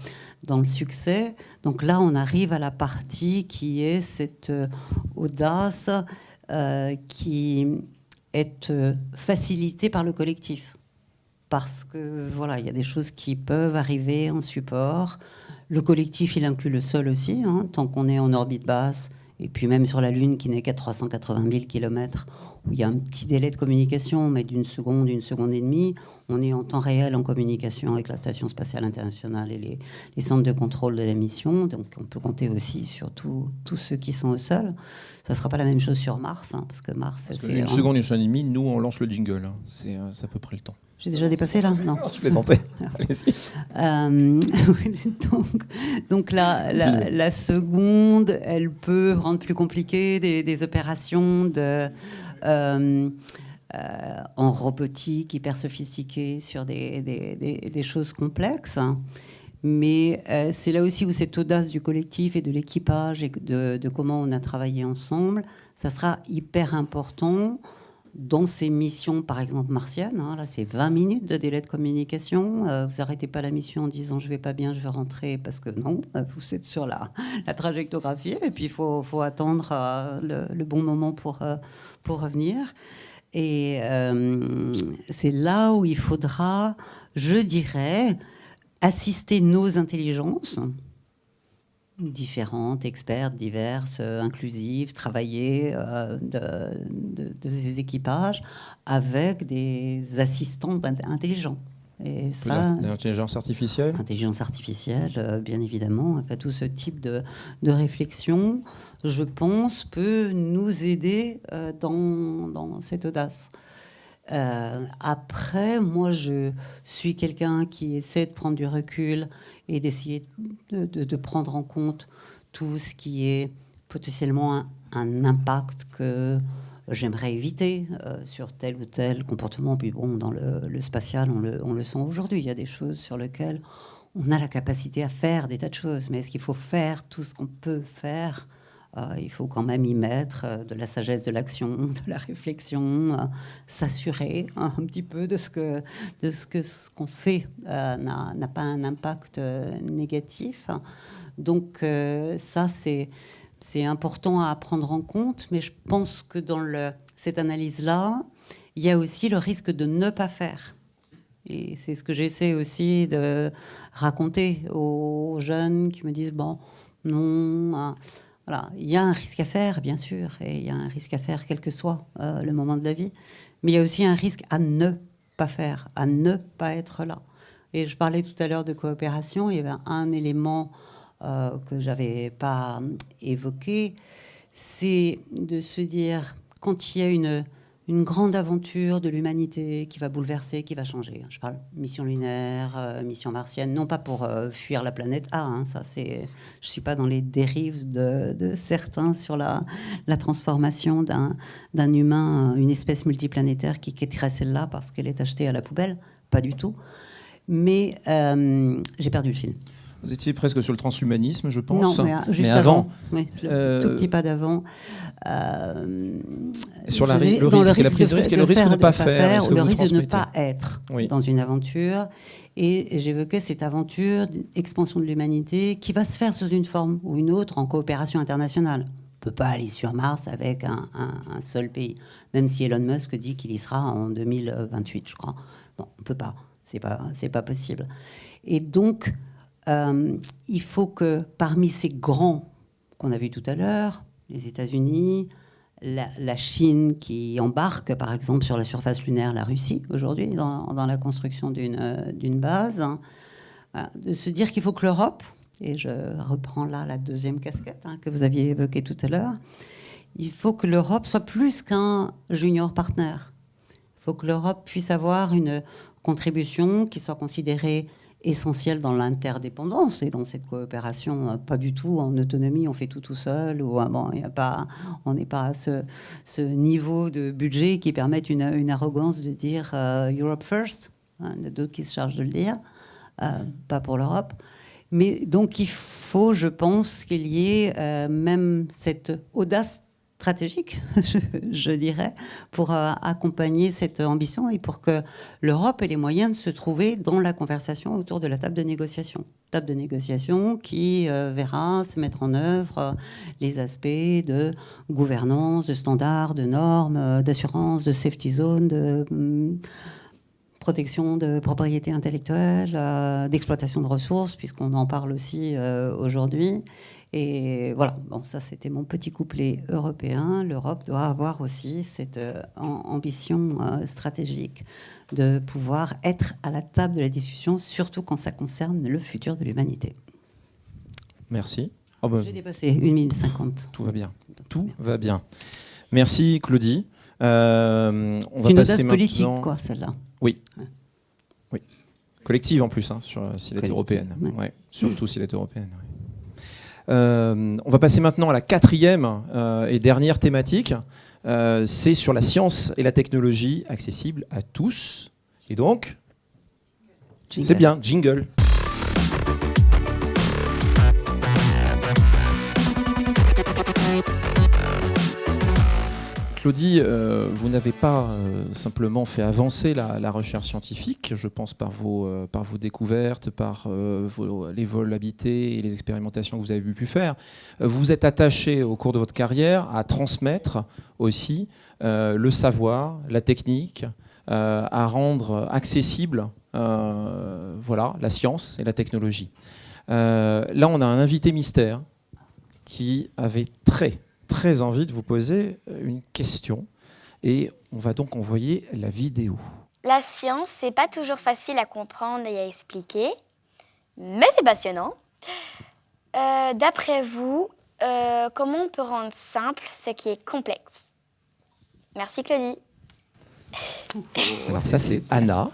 succès. Donc là, on arrive à la partie qui est cette audace qui est facilitée par le collectif. Parce que voilà, il y a des choses qui peuvent arriver en support. Le collectif, il inclut le sol aussi, hein, tant qu'on est en orbite basse, et puis même sur la Lune qui n'est qu'à 380 000 km, où il y a un petit délai de communication, mais d'une seconde et demie, on est en temps réel en communication avec la Station spatiale internationale et les centres de contrôle de la mission. Donc on peut compter aussi sur tous ceux qui sont au sol. Ça ne sera pas la même chose sur Mars, hein, parce que Mars... Parce une seconde et demie, nous, on lance le jingle. Hein. C'est à peu près le temps. J'ai déjà dépassé là? Non. Je plaisantais. Allez-y. Donc la seconde, elle peut rendre plus compliqué des opérations en robotique hyper sophistiquées sur des choses complexes. Mais c'est là aussi où cette audace du collectif et de l'équipage et de comment on a travaillé ensemble, ça sera hyper important dans ces missions, par exemple martiennes. Hein, là, c'est 20 minutes de délai de communication. Vous n'arrêtez pas la mission en disant « je ne vais pas bien, je vais rentrer », parce que non, vous êtes sur la trajectographie. Et puis, il faut attendre le bon moment pour revenir. Et c'est là où il faudra, je dirais, assister nos intelligences différentes, expertes, diverses, inclusives, travailler de ces équipages avec des assistants intelligents. Et ça, l'intelligence artificielle. Intelligence artificielle, bien évidemment. Enfin, tout ce type de réflexion, je pense, peut nous aider dans cette audace. Après, moi, je suis quelqu'un qui essaie de prendre du recul et d'essayer de prendre en compte tout ce qui est potentiellement un impact que j'aimerais éviter sur tel ou tel comportement. Puis bon, dans le spatial, on le sent aujourd'hui. Il y a des choses sur lesquelles on a la capacité à faire des tas de choses. Mais est-ce qu'il faut faire tout ce qu'on peut faire ? Il faut quand même y mettre de la sagesse de l'action, de la réflexion, s'assurer un petit peu de ce qu'on fait n'a pas un impact négatif. Donc ça, c'est important à prendre en compte, mais je pense que dans cette analyse-là, il y a aussi le risque de ne pas faire. Et c'est ce que j'essaie aussi de raconter aux jeunes qui me disent « bon, non... » Voilà, il y a un risque à faire, bien sûr, et il y a un risque à faire quel que soit le moment de la vie, mais il y a aussi un risque à ne pas faire, à ne pas être là. Et je parlais tout à l'heure de coopération, il y avait un élément que je n'avais pas évoqué, c'est de se dire, quand il y a une grande aventure de l'humanité qui va bouleverser, qui va changer. Je parle mission lunaire, mission martienne, non pas pour fuir la planète A. Hein, ça, je ne suis pas dans les dérives de certains sur la transformation d'un humain, une espèce multiplanétaire qui quitterait celle-là parce qu'elle est achetée à la poubelle. Pas du tout. Mais j'ai perdu le fil. Vous étiez presque sur le transhumanisme, je pense. Non, mais juste avant. Oui, tout petit pas d'avant. Sur le risque, la prise de risque et le risque de ne pas faire. Ou le risque de ne pas être dans une aventure. Et j'évoquais cette aventure d'expansion de l'humanité qui va se faire sous une forme ou une autre en coopération internationale. On ne peut pas aller sur Mars avec un seul pays, même si Elon Musk dit qu'il y sera en 2028, je crois. Bon, on ne peut pas. C'est pas possible. Et donc... il faut que parmi ces grands qu'on a vus tout à l'heure, les États-Unis, la Chine qui embarque par exemple sur la surface lunaire, la Russie aujourd'hui dans la construction d'une base, de se dire qu'il faut que l'Europe, et je reprends là la deuxième casquette que vous aviez évoquée tout à l'heure, il faut que l'Europe soit plus qu'un junior partner. Il faut que l'Europe puisse avoir une contribution qui soit considérée essentiel dans l'interdépendance et dans cette coopération, pas du tout en autonomie, on fait tout seul, ou bon, on n'est pas à ce niveau de budget qui permette une arrogance de dire Europe first, il y a d'autres qui se chargent de le dire, pas pour l'Europe. Mais donc il faut, je pense, qu'il y ait même cette audace stratégique, je dirais, pour accompagner cette ambition et pour que l'Europe ait les moyens de se trouver dans la conversation autour de la table de négociation. Table de négociation qui verra se mettre en œuvre les aspects de gouvernance, de standards, de normes, d'assurance, de safety zone, de protection de propriété intellectuelle, d'exploitation de ressources, puisqu'on en parle aussi aujourd'hui. Et voilà, bon, ça c'était mon petit couplet européen. L'Europe doit avoir aussi cette ambition stratégique de pouvoir être à la table de la discussion, surtout quand ça concerne le futur de l'humanité. Merci. J'ai dépassé 1 minute 50. Tout va bien. Tout va bien. Merci Claudie. On C'est va une passer audace politique, maintenant... quoi, celle-là. Oui. Oui. Collective en plus, hein, si elle est européenne. Ouais. Ouais. Surtout si elle est européenne. Ouais. On va passer maintenant à la 4e et dernière thématique. C'est sur la science et la technologie accessible à tous. Et donc, c'est bien, jingle. Claudie, vous n'avez pas simplement fait avancer la recherche scientifique, je pense par vos découvertes, par les vols habités et les expérimentations que vous avez pu faire. Vous êtes attaché au cours de votre carrière à transmettre aussi le savoir, la technique, à rendre accessible la science et la technologie. Là, on a un invité mystère qui avait très envie de vous poser une question et on va donc envoyer la vidéo. La science, c'est pas toujours facile à comprendre et à expliquer, mais c'est passionnant. D'après vous, comment on peut rendre simple ce qui est complexe? Merci Claudie. Alors ça c'est Anna,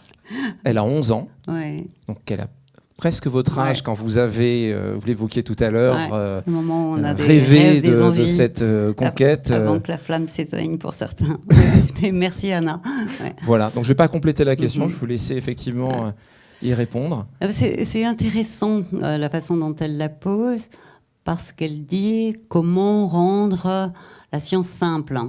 elle a 11 ans, Ouais. donc elle a presque votre âge quand vous avez, vous l'évoquiez tout à l'heure, le moment où on a des rêvé rêves, des de envies, cette conquête. Avant que la flamme s'éteigne pour certains. Mais merci Anna. Ouais. Voilà, donc je ne vais pas compléter la question, je vais vous laisser effectivement y répondre. C'est intéressant la façon dont elle la pose, parce qu'elle dit comment rendre la science simple.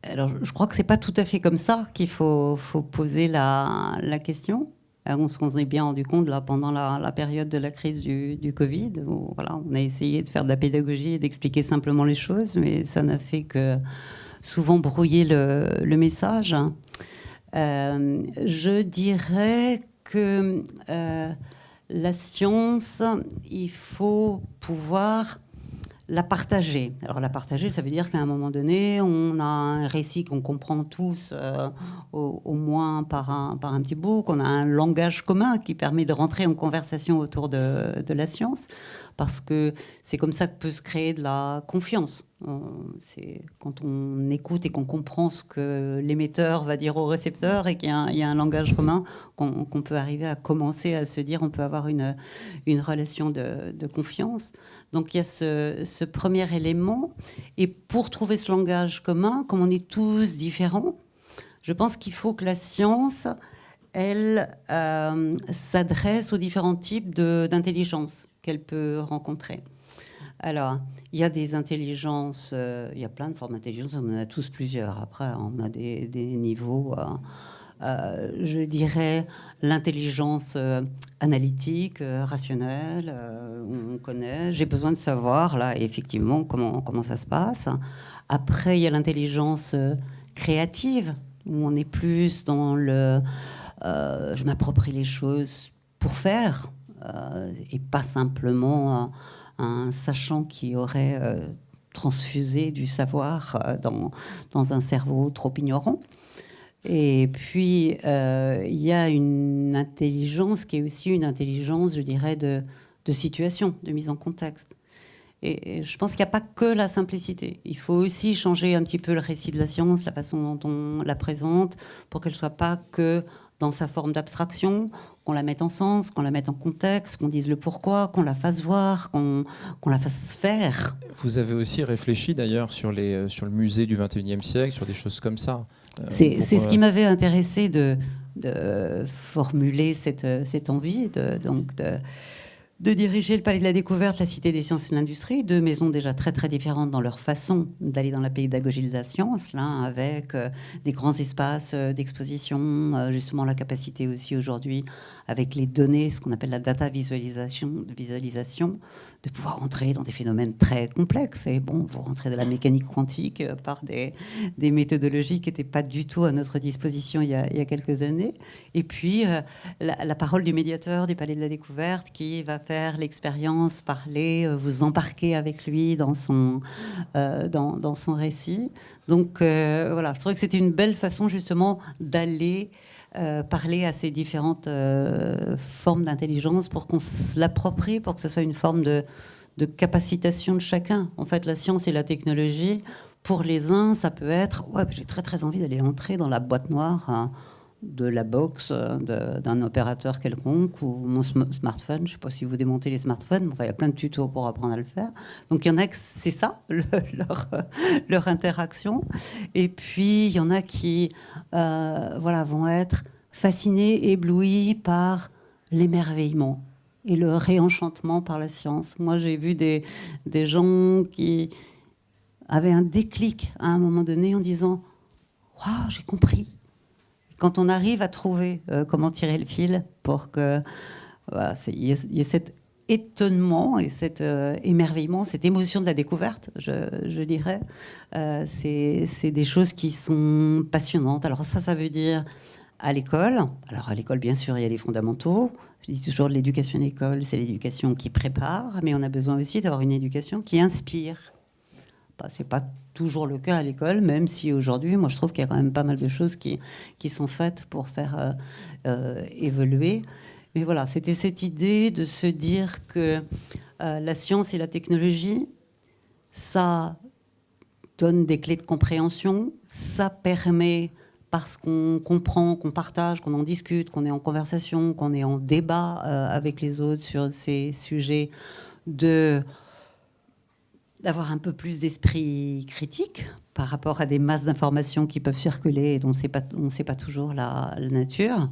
Alors je crois que ce n'est pas tout à fait comme ça qu'il faut poser la question. On s'en est bien rendu compte là, pendant la période de la crise du Covid, où voilà, on a essayé de faire de la pédagogie et d'expliquer simplement les choses, mais ça n'a fait que souvent brouiller le message. Je dirais que la science, il faut pouvoir la partager. Alors la partager, ça veut dire qu'à un moment donné, on a un récit qu'on comprend tous, au moins par un petit bout, qu'on a un langage commun qui permet de rentrer en conversation autour de la science, parce que c'est comme ça que peut se créer de la confiance. C'est quand on écoute et qu'on comprend ce que l'émetteur va dire au récepteur et qu'il y a un langage commun qu'on peut arriver à commencer à se dire on peut avoir une relation de confiance. Donc il y a ce premier élément. Et pour trouver ce langage commun, comme on est tous différents, je pense qu'il faut que la science, elle, s'adresse aux différents types d'intelligence qu'elle peut rencontrer. Alors, il y a des intelligences, il y a plein de formes d'intelligence, on en a tous plusieurs. Après, on a des niveaux, je dirais, l'intelligence analytique, rationnelle, on connaît. J'ai besoin de savoir, là, effectivement, comment ça se passe. Après, il y a l'intelligence créative, où on est plus dans le... je m'approprie les choses pour faire, et pas simplement... un sachant qui aurait transfusé du savoir dans un cerveau trop ignorant. Et puis, il y a une intelligence qui est aussi une intelligence, je dirais, de situation, de mise en contexte. Et je pense qu'il n'y a pas que la simplicité. Il faut aussi changer un petit peu le récit de la science, la façon dont on la présente, pour qu'elle ne soit pas que dans sa forme d'abstraction, qu'on la mette en sens, qu'on la mette en contexte, qu'on dise le pourquoi, qu'on la fasse voir, qu'on la fasse faire. Vous avez aussi réfléchi d'ailleurs sur le musée du XXIe siècle, sur des choses comme ça. C'est ce qui m'avait intéressé de de formuler cette envie de diriger le Palais de la Découverte, la Cité des Sciences et de l'Industrie, deux maisons déjà très très différentes dans leur façon d'aller dans la pédagogie de la science, l'un avec des grands espaces d'exposition, justement la capacité aussi aujourd'hui avec les données, ce qu'on appelle la data visualisation, de pouvoir entrer dans des phénomènes très complexes. Et bon, vous rentrez de la mécanique quantique par des méthodologies qui n'étaient pas du tout à notre disposition il y a quelques années. Et puis, la parole du médiateur du Palais de la Découverte qui va faire l'expérience, parler, vous embarquer avec lui dans son récit. Donc, voilà, je trouvais que c'était une belle façon justement d'aller parler à ces différentes formes d'intelligence pour qu'on se l'approprie, pour que ce soit une forme de capacitation de chacun. En fait, la science et la technologie, pour les uns, ça peut être « ouais, j'ai très très envie d'aller entrer dans la boîte noire de la box d'un opérateur quelconque ou mon smartphone. » Je ne sais pas si vous démontez les smartphones, mais enfin, il y a plein de tutos pour apprendre à le faire. Donc il y en a que c'est ça, leur interaction. Et puis il y en a qui vont être fascinés, éblouis par l'émerveillement et le réenchantement par la science. Moi, j'ai vu des gens qui avaient un déclic à un moment donné en disant « Waouh, j'ai compris !» Quand on arrive à trouver comment tirer le fil pour que il y ait cet étonnement et cet émerveillement, cette émotion de la découverte, je dirais, c'est des choses qui sont passionnantes. Alors ça veut dire à l'école. Alors à l'école, bien sûr, il y a les fondamentaux. Je dis toujours l'éducation à l'école, c'est l'éducation qui prépare, mais on a besoin aussi d'avoir une éducation qui inspire. C'est pas toujours le cas à l'école, même si aujourd'hui, moi, je trouve qu'il y a quand même pas mal de choses qui sont faites pour faire évoluer. Mais voilà, c'était cette idée de se dire que la science et la technologie, ça donne des clés de compréhension, ça permet, parce qu'on comprend, qu'on partage, qu'on en discute, qu'on est en conversation, qu'on est en débat avec les autres sur ces sujets, d'avoir un peu plus d'esprit critique par rapport à des masses d'informations qui peuvent circuler et dont on ne sait pas toujours la nature.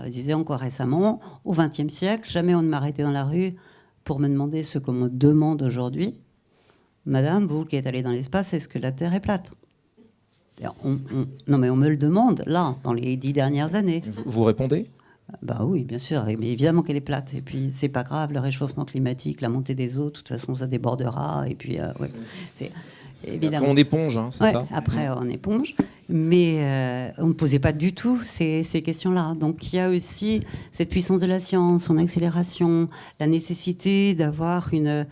Je disais encore récemment, au XXe siècle, jamais on ne m'arrêtait dans la rue pour me demander ce qu'on me demande aujourd'hui. Madame, vous qui êtes allée dans l'espace, est-ce que la Terre est plate ? Non, mais on me le demande, là, dans les 10 dernières années. Vous répondez ? Bah oui, bien sûr, mais évidemment qu'elle est plate. Et puis, c'est pas grave, le réchauffement climatique, la montée des eaux, de toute façon, ça débordera. Et puis, ouais, c'est évidemment. Après, on éponge, hein, c'est ça ? Après, on éponge. Mais on ne posait pas du tout ces questions-là. Donc, il y a aussi cette puissance de la science, son accélération, la nécessité d'avoir une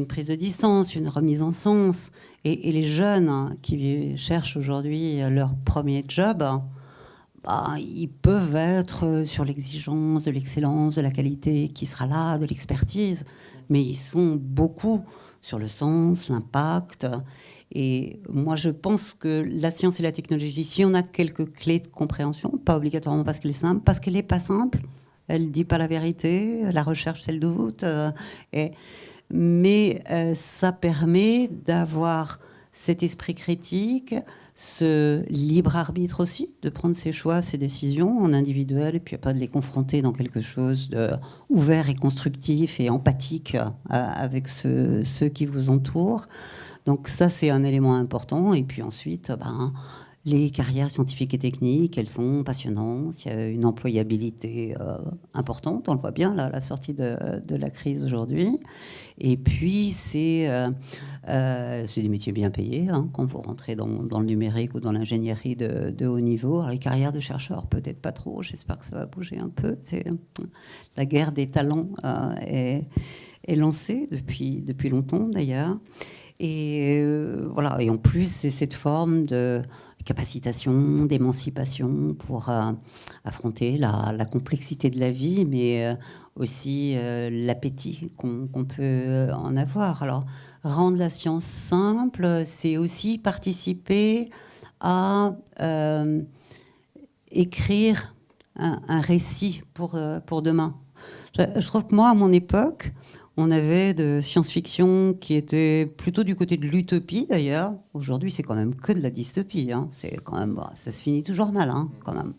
prise de distance, une remise en sens. Et les jeunes qui cherchent aujourd'hui leur premier job, ils peuvent être sur l'exigence de l'excellence, de la qualité qui sera là, de l'expertise, mais ils sont beaucoup sur le sens, l'impact. Et moi, je pense que la science et la technologie, si on a quelques clés de compréhension, pas obligatoirement parce qu'elle est simple, parce qu'elle n'est pas simple, elle ne dit pas la vérité, la recherche, c'est le doute, mais ça permet d'avoir cet esprit critique, ce libre arbitre aussi, de prendre ses choix, ses décisions en individuel, et puis pas de les confronter dans quelque chose d'ouvert et constructif et empathique avec ceux qui vous entourent. Donc ça, c'est un élément important. Et puis ensuite, les carrières scientifiques et techniques, elles sont passionnantes. Il y a une employabilité importante. On le voit bien, là, à la sortie de la crise aujourd'hui. Et puis, c'est des métiers bien payés. Quand vous rentrez dans le numérique ou dans l'ingénierie de haut niveau. Alors, les carrières de chercheurs, peut-être pas trop. J'espère que ça va bouger un peu. La guerre des talents est lancée depuis longtemps, d'ailleurs. Et voilà. Et en plus, c'est cette forme de capacitation, d'émancipation pour affronter la complexité de la vie, mais aussi l'appétit qu'on peut en avoir. Alors, rendre la science simple, c'est aussi participer à écrire un récit pour demain. Je trouve que moi, à mon époque, on avait de science-fiction qui était plutôt du côté de l'utopie, d'ailleurs. Aujourd'hui, c'est quand même que de la dystopie. C'est quand même, ça se finit toujours mal, quand même.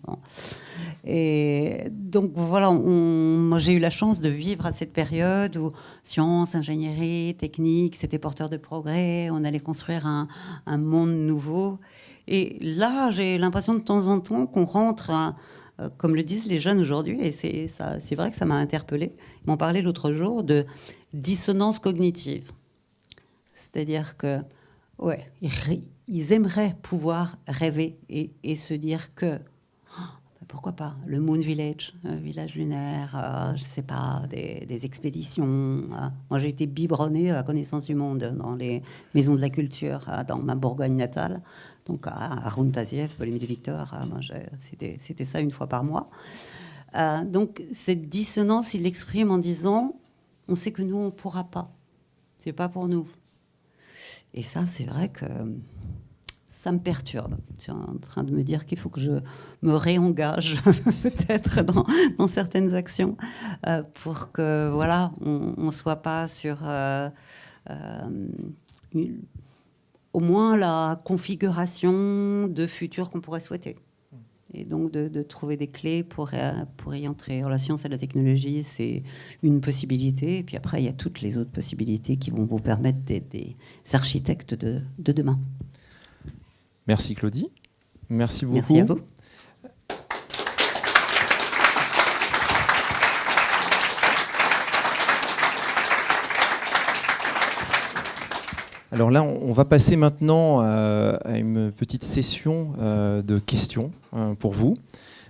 Et donc voilà, moi j'ai eu la chance de vivre à cette période où sciences, ingénierie, technique, c'était porteur de progrès, on allait construire un monde nouveau. Et là, j'ai l'impression de temps en temps qu'on rentre, comme le disent les jeunes aujourd'hui, et c'est vrai que ça m'a interpellée. Ils m'en parlaient l'autre jour de dissonance cognitive. C'est-à-dire que, ouais, ils aimeraient pouvoir rêver et se dire que, pourquoi pas, le Moon Village, village lunaire, je sais pas, des expéditions. Moi, j'ai été biberonnée à Connaissance du Monde dans les maisons de la culture, dans ma Bourgogne natale. Donc, à Runtaziev, Volume du Victor, moi, c'était ça une fois par mois. Donc, cette dissonance, il l'exprime en disant, on sait que nous, on ne pourra pas. C'est pas pour nous. Et ça, c'est vrai que ça me perturbe. Je suis en train de me dire qu'il faut que je me réengage peut-être dans certaines actions pour que voilà, on ne soit pas sur au moins la configuration de futur qu'on pourrait souhaiter. Et donc de trouver des clés pour y entrer. Alors, la science et la technologie, c'est une possibilité. Et puis après, il y a toutes les autres possibilités qui vont vous permettre d'être des architectes de demain. Merci Claudie. Merci beaucoup. Merci à vous. Alors là, on va passer maintenant à une petite session de questions pour vous.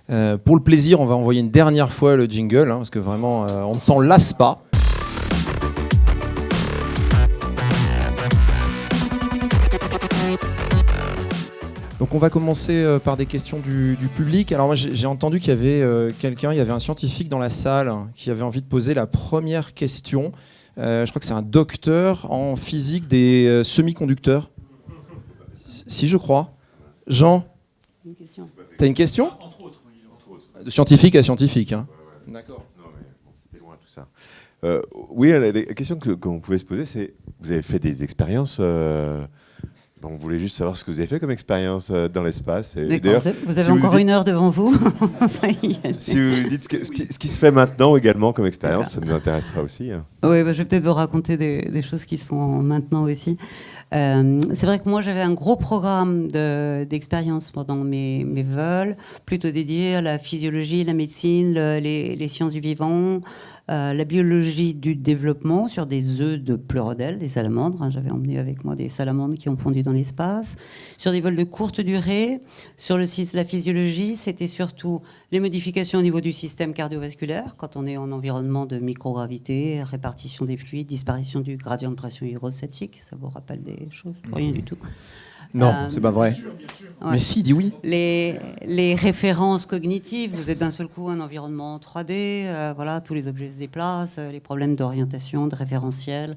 Pour le plaisir, on va envoyer une dernière fois le jingle, parce que vraiment, on ne s'en lasse pas. Donc on va commencer par des questions du public. Alors moi j'ai entendu qu'il y avait quelqu'un, il y avait un scientifique dans la salle qui avait envie de poser la première question. Je crois que c'est un docteur en physique des semi-conducteurs. Si je crois. Jean, t'as une question ? Entre autres. De scientifique à scientifique. Hein. Ouais. D'accord. Non, mais bon, c'était loin tout ça. Oui, la question qu'on pouvait se poser, c'est vous avez fait des expériences. On voulait juste savoir ce que vous avez fait comme expérience dans l'espace. D'accord, vous avez encore une heure devant vous. Si vous dites ce qui se fait maintenant également comme expérience, ça nous intéressera aussi. Hein. Oui, je vais peut-être vous raconter des choses qui se font maintenant aussi. C'est vrai que moi, j'avais un gros programme d'expérience pendant mes vols, plutôt dédié à la physiologie, la médecine, les sciences du vivant, la biologie du développement sur des œufs de pleurodèle, des salamandres. J'avais emmené avec moi des salamandres qui ont pondu dans l'espace. Sur des vols de courte durée, sur la physiologie, c'était surtout les modifications au niveau du système cardiovasculaire, quand on est en environnement de microgravité, répartition des fluides, disparition du gradient de pression hydrostatique. Ça vous rappelle des choses? Rien du tout. Non, c'est pas vrai. Bien sûr. Ouais. Mais si, dis oui. Les références cognitives, vous êtes d'un seul coup un environnement 3D, voilà, tous les objets se déplacent, les problèmes d'orientation, de référentiel,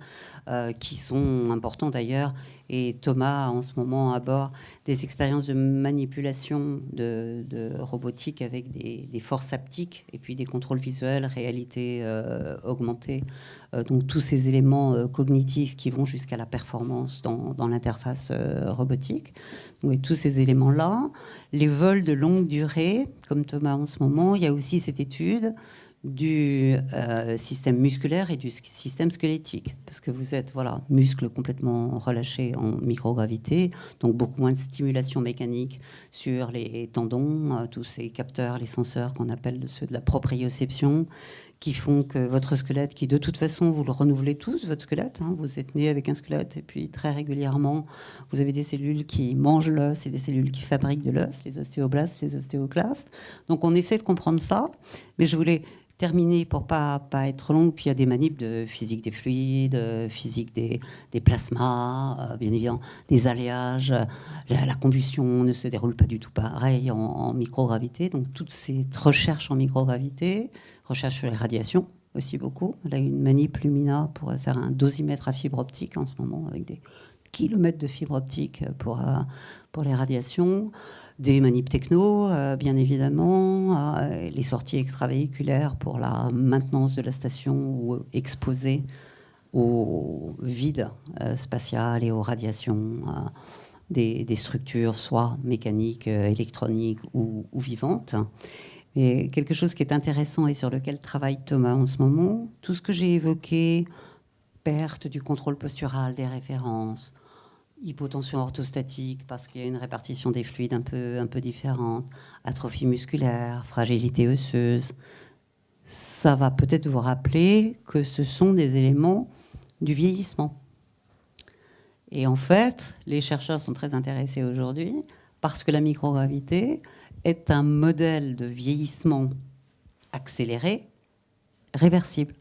qui sont importants d'ailleurs. Et Thomas, en ce moment, à bord des expériences de manipulation de robotique avec des forces haptiques et puis des contrôles visuels, réalité augmentée. Donc tous ces éléments cognitifs qui vont jusqu'à la performance dans l'interface robotique. Donc, tous ces éléments-là. Les vols de longue durée, comme Thomas en ce moment, il y a aussi cette étude du système musculaire et du système squelettique. Parce que vous êtes muscles complètement relâchés en microgravité, donc beaucoup moins de stimulation mécanique sur les tendons, tous ces capteurs, les senseurs qu'on appelle ceux de la proprioception, qui font que votre squelette, qui de toute façon, vous le renouvelez tous, votre squelette, vous êtes né avec un squelette, et puis très régulièrement, vous avez des cellules qui mangent l'os et des cellules qui fabriquent de l'os, les ostéoblastes, les ostéoclastes. Donc on essaie de comprendre ça, mais je voulais terminer pour pas être long. Puis il y a des manips de physique des fluides, physique des plasmas, bien évidemment, des alliages. La combustion ne se déroule pas du tout pareil en microgravité. Donc toute cette recherche en microgravité, recherche sur les radiations aussi beaucoup. Là, une manip Lumina pour faire un dosimètre à fibre optique en ce moment avec des kilomètres de fibre optique pour les radiations. Des manips techno, bien évidemment, les sorties extravéhiculaires pour la maintenance de la station ou exposée au vide spatial et aux radiations des structures, soit mécaniques, électroniques ou vivantes. Mais quelque chose qui est intéressant et sur lequel travaille Thomas en ce moment, tout ce que j'ai évoqué, perte du contrôle postural des références, hypotension orthostatique parce qu'il y a une répartition des fluides un peu différente, atrophie musculaire, fragilité osseuse, ça va peut-être vous rappeler que ce sont des éléments du vieillissement. Et en fait, les chercheurs sont très intéressés aujourd'hui parce que la microgravité est un modèle de vieillissement accéléré, réversible.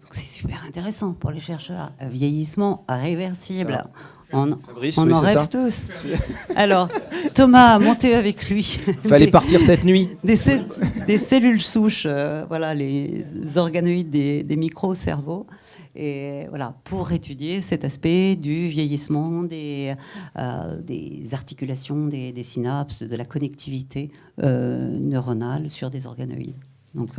Donc c'est super intéressant pour les chercheurs. Un vieillissement réversible. Fabrice, On oui, en c'est rêve ça. tous. Alors, Thomas a monté avec lui. Fallait partir cette nuit. Des cellules souches, voilà, les organoïdes des micro-cerveaux. Et voilà, pour étudier cet aspect du vieillissement, des articulations, des synapses, de la connectivité neuronale sur des organoïdes. Donc,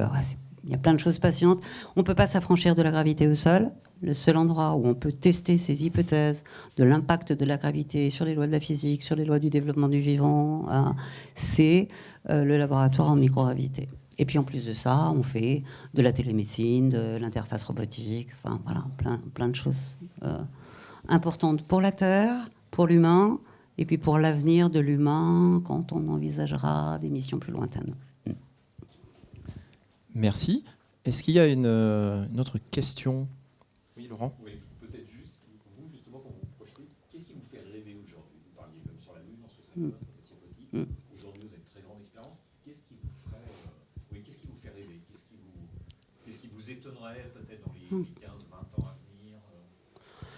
il y a plein de choses passionnantes. On ne peut pas s'affranchir de la gravité au sol. Le seul endroit où on peut tester ces hypothèses de l'impact de la gravité sur les lois de la physique, sur les lois du développement du vivant, c'est le laboratoire en microgravité. Et puis en plus de ça, on fait de la télémédecine, de l'interface robotique, enfin voilà, plein de choses importantes pour la Terre, pour l'humain, et puis pour l'avenir de l'humain quand on envisagera des missions plus lointaines. Merci. Est-ce qu'il y a une autre question? Oui, Laurent. Oui, peut-être juste, vous, justement, quand vous projetez, qu'est-ce qui vous fait rêver aujourd'hui? Vous parliez comme sur la Lune, en 67, quand vous étiez petit. Aujourd'hui, vous avez une très grande expérience. Qu'est-ce qui vous ferait, qu'est-ce qui vous fait rêver? Qu'est-ce qui vous étonnerait peut-être dans les 15-20 ans à venir?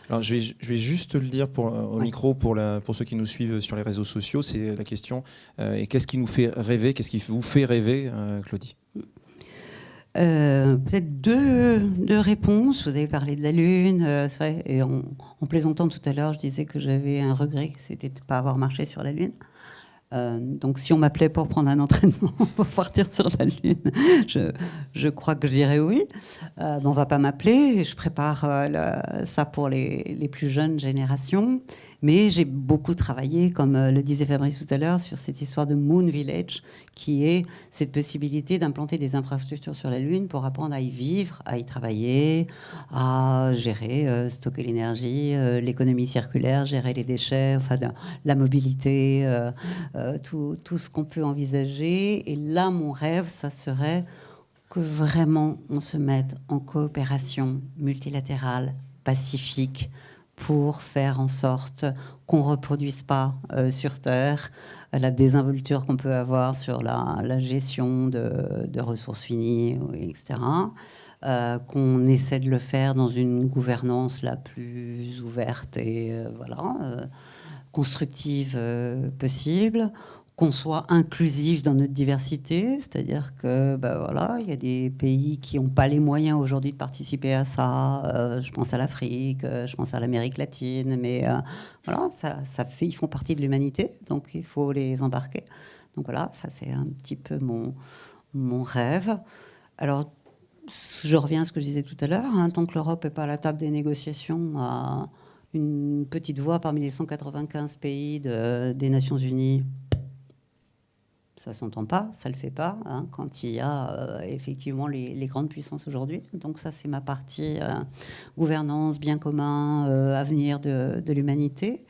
Alors, je vais juste le dire au micro pour ceux qui nous suivent sur les réseaux sociaux. C'est la question. Et qu'est-ce qui nous fait rêver? Qu'est-ce qui vous fait rêver, Claudie? Peut-être deux réponses. Vous avez parlé de la Lune, c'est vrai, et en plaisantant tout à l'heure, je disais que j'avais un regret, c'était de ne pas avoir marché sur la Lune. Donc si on m'appelait pour prendre un entraînement pour partir sur la Lune, je crois que je dirais oui. On ne va pas m'appeler, je prépare ça pour les plus jeunes générations. Mais j'ai beaucoup travaillé, comme le disait Fabrice tout à l'heure, sur cette histoire de Moon Village, qui est cette possibilité d'implanter des infrastructures sur la Lune pour apprendre à y vivre, à y travailler, à gérer, stocker l'énergie, l'économie circulaire, gérer les déchets, enfin la mobilité, tout ce qu'on peut envisager. Et là, mon rêve, ça serait que vraiment on se mette en coopération multilatérale, pacifique, pour faire en sorte qu'on ne reproduise pas sur Terre la désinvolture qu'on peut avoir sur la gestion de ressources finies, etc. Qu'on essaie de le faire dans une gouvernance la plus ouverte et constructive possible, qu'on soit inclusif dans notre diversité, c'est-à-dire que il y a des pays qui n'ont pas les moyens aujourd'hui de participer à ça. Je pense à l'Afrique, je pense à l'Amérique latine, mais ils font partie de l'humanité, donc il faut les embarquer. Donc voilà, ça c'est un petit peu mon rêve. Alors, je reviens à ce que je disais tout à l'heure, tant que l'Europe n'est pas à la table des négociations, une petite voix parmi les 195 pays des Nations Unies, ça ne s'entend pas, ça ne le fait pas, quand il y a effectivement les grandes puissances aujourd'hui. Donc ça, c'est ma partie gouvernance, bien commun, avenir de l'humanité.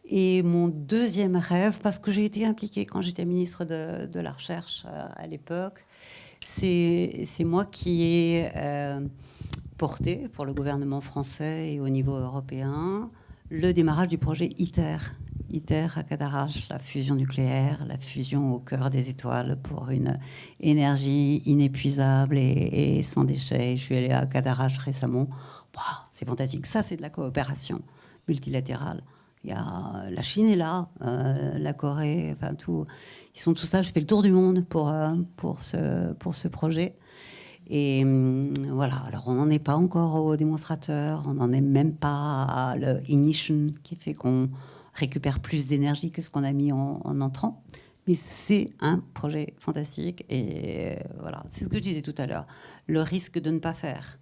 Et mon deuxième rêve, parce que j'ai été impliquée quand j'étais ministre de la Recherche à l'époque, c'est moi qui ai porté pour le gouvernement français et au niveau européen le démarrage du projet ITER à Cadarache, la fusion nucléaire, la fusion au cœur des étoiles pour une énergie inépuisable et sans déchets. Je suis allée à Cadarache récemment. C'est fantastique. Ça, c'est de la coopération multilatérale. Il y a, la Chine est là, la Corée, enfin tout. Ils sont tous là. Je fais le tour du monde pour ce projet. Et voilà, alors on n'en est pas encore au démonstrateur, on n'en est même pas à l'ignition qui fait qu'on récupère plus d'énergie que ce qu'on a mis en entrant. Mais c'est un projet fantastique et voilà, c'est ce que je disais tout à l'heure. Le risque de ne pas faire.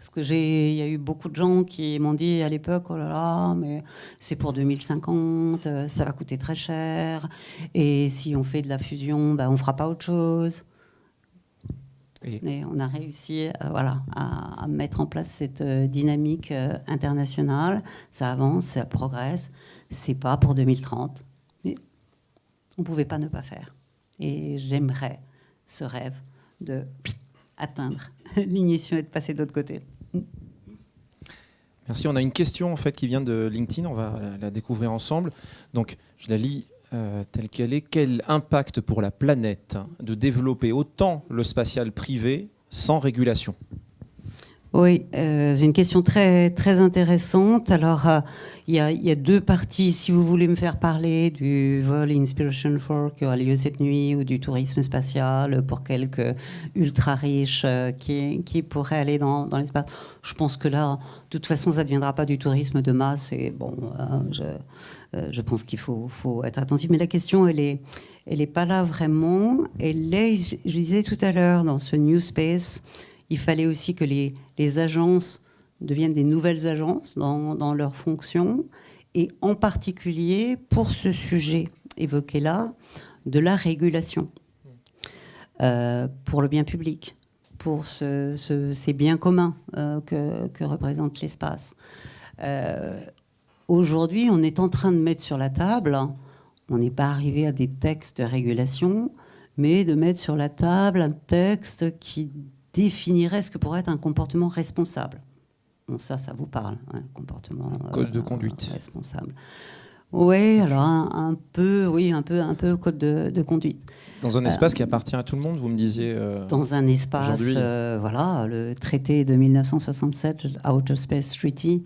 Parce qu'il y a eu beaucoup de gens qui m'ont dit à l'époque, oh là là, mais c'est pour 2050, ça va coûter très cher. Et si on fait de la fusion, on ne fera pas autre chose. Et on a réussi à mettre en place cette dynamique internationale. Ça avance, ça progresse. Ce n'est pas pour 2030, mais on ne pouvait pas ne pas faire. Et j'aimerais ce rêve de atteindre l'ignition et de passer de l'autre côté. Merci. On a une question en fait qui vient de LinkedIn. On va la découvrir ensemble. Donc, je la lis telle qu'elle est. Quel impact pour la planète de développer autant le spatial privé sans régulation ? Oui, j'ai une question très, très intéressante. Alors, il y a deux parties. Si vous voulez me faire parler du vol Inspiration 4 qui aura lieu cette nuit ou du tourisme spatial pour quelques ultra riches qui pourraient aller dans l'espace, je pense que là, de toute façon, ça ne deviendra pas du tourisme de masse. Et bon, je pense qu'il faut être attentif. Mais la question, elle est pas là vraiment. Elle est, je disais tout à l'heure, dans ce New Space, il fallait aussi que les agences deviennent des nouvelles agences dans leurs fonctions, et en particulier pour ce sujet évoqué là, de la régulation pour le bien public, pour ces biens communs que représente l'espace. Aujourd'hui, on est en train de mettre sur la table, on n'est pas arrivé à des textes de régulation, mais de mettre sur la table un texte qui définirait ce que pourrait être un comportement responsable. Bon, ça vous parle, hein, comportement code de conduite responsable. Oui, alors un peu code de conduite. Dans un espace qui appartient à tout le monde, vous me disiez. Dans un espace, le traité de 1967, Outer Space Treaty,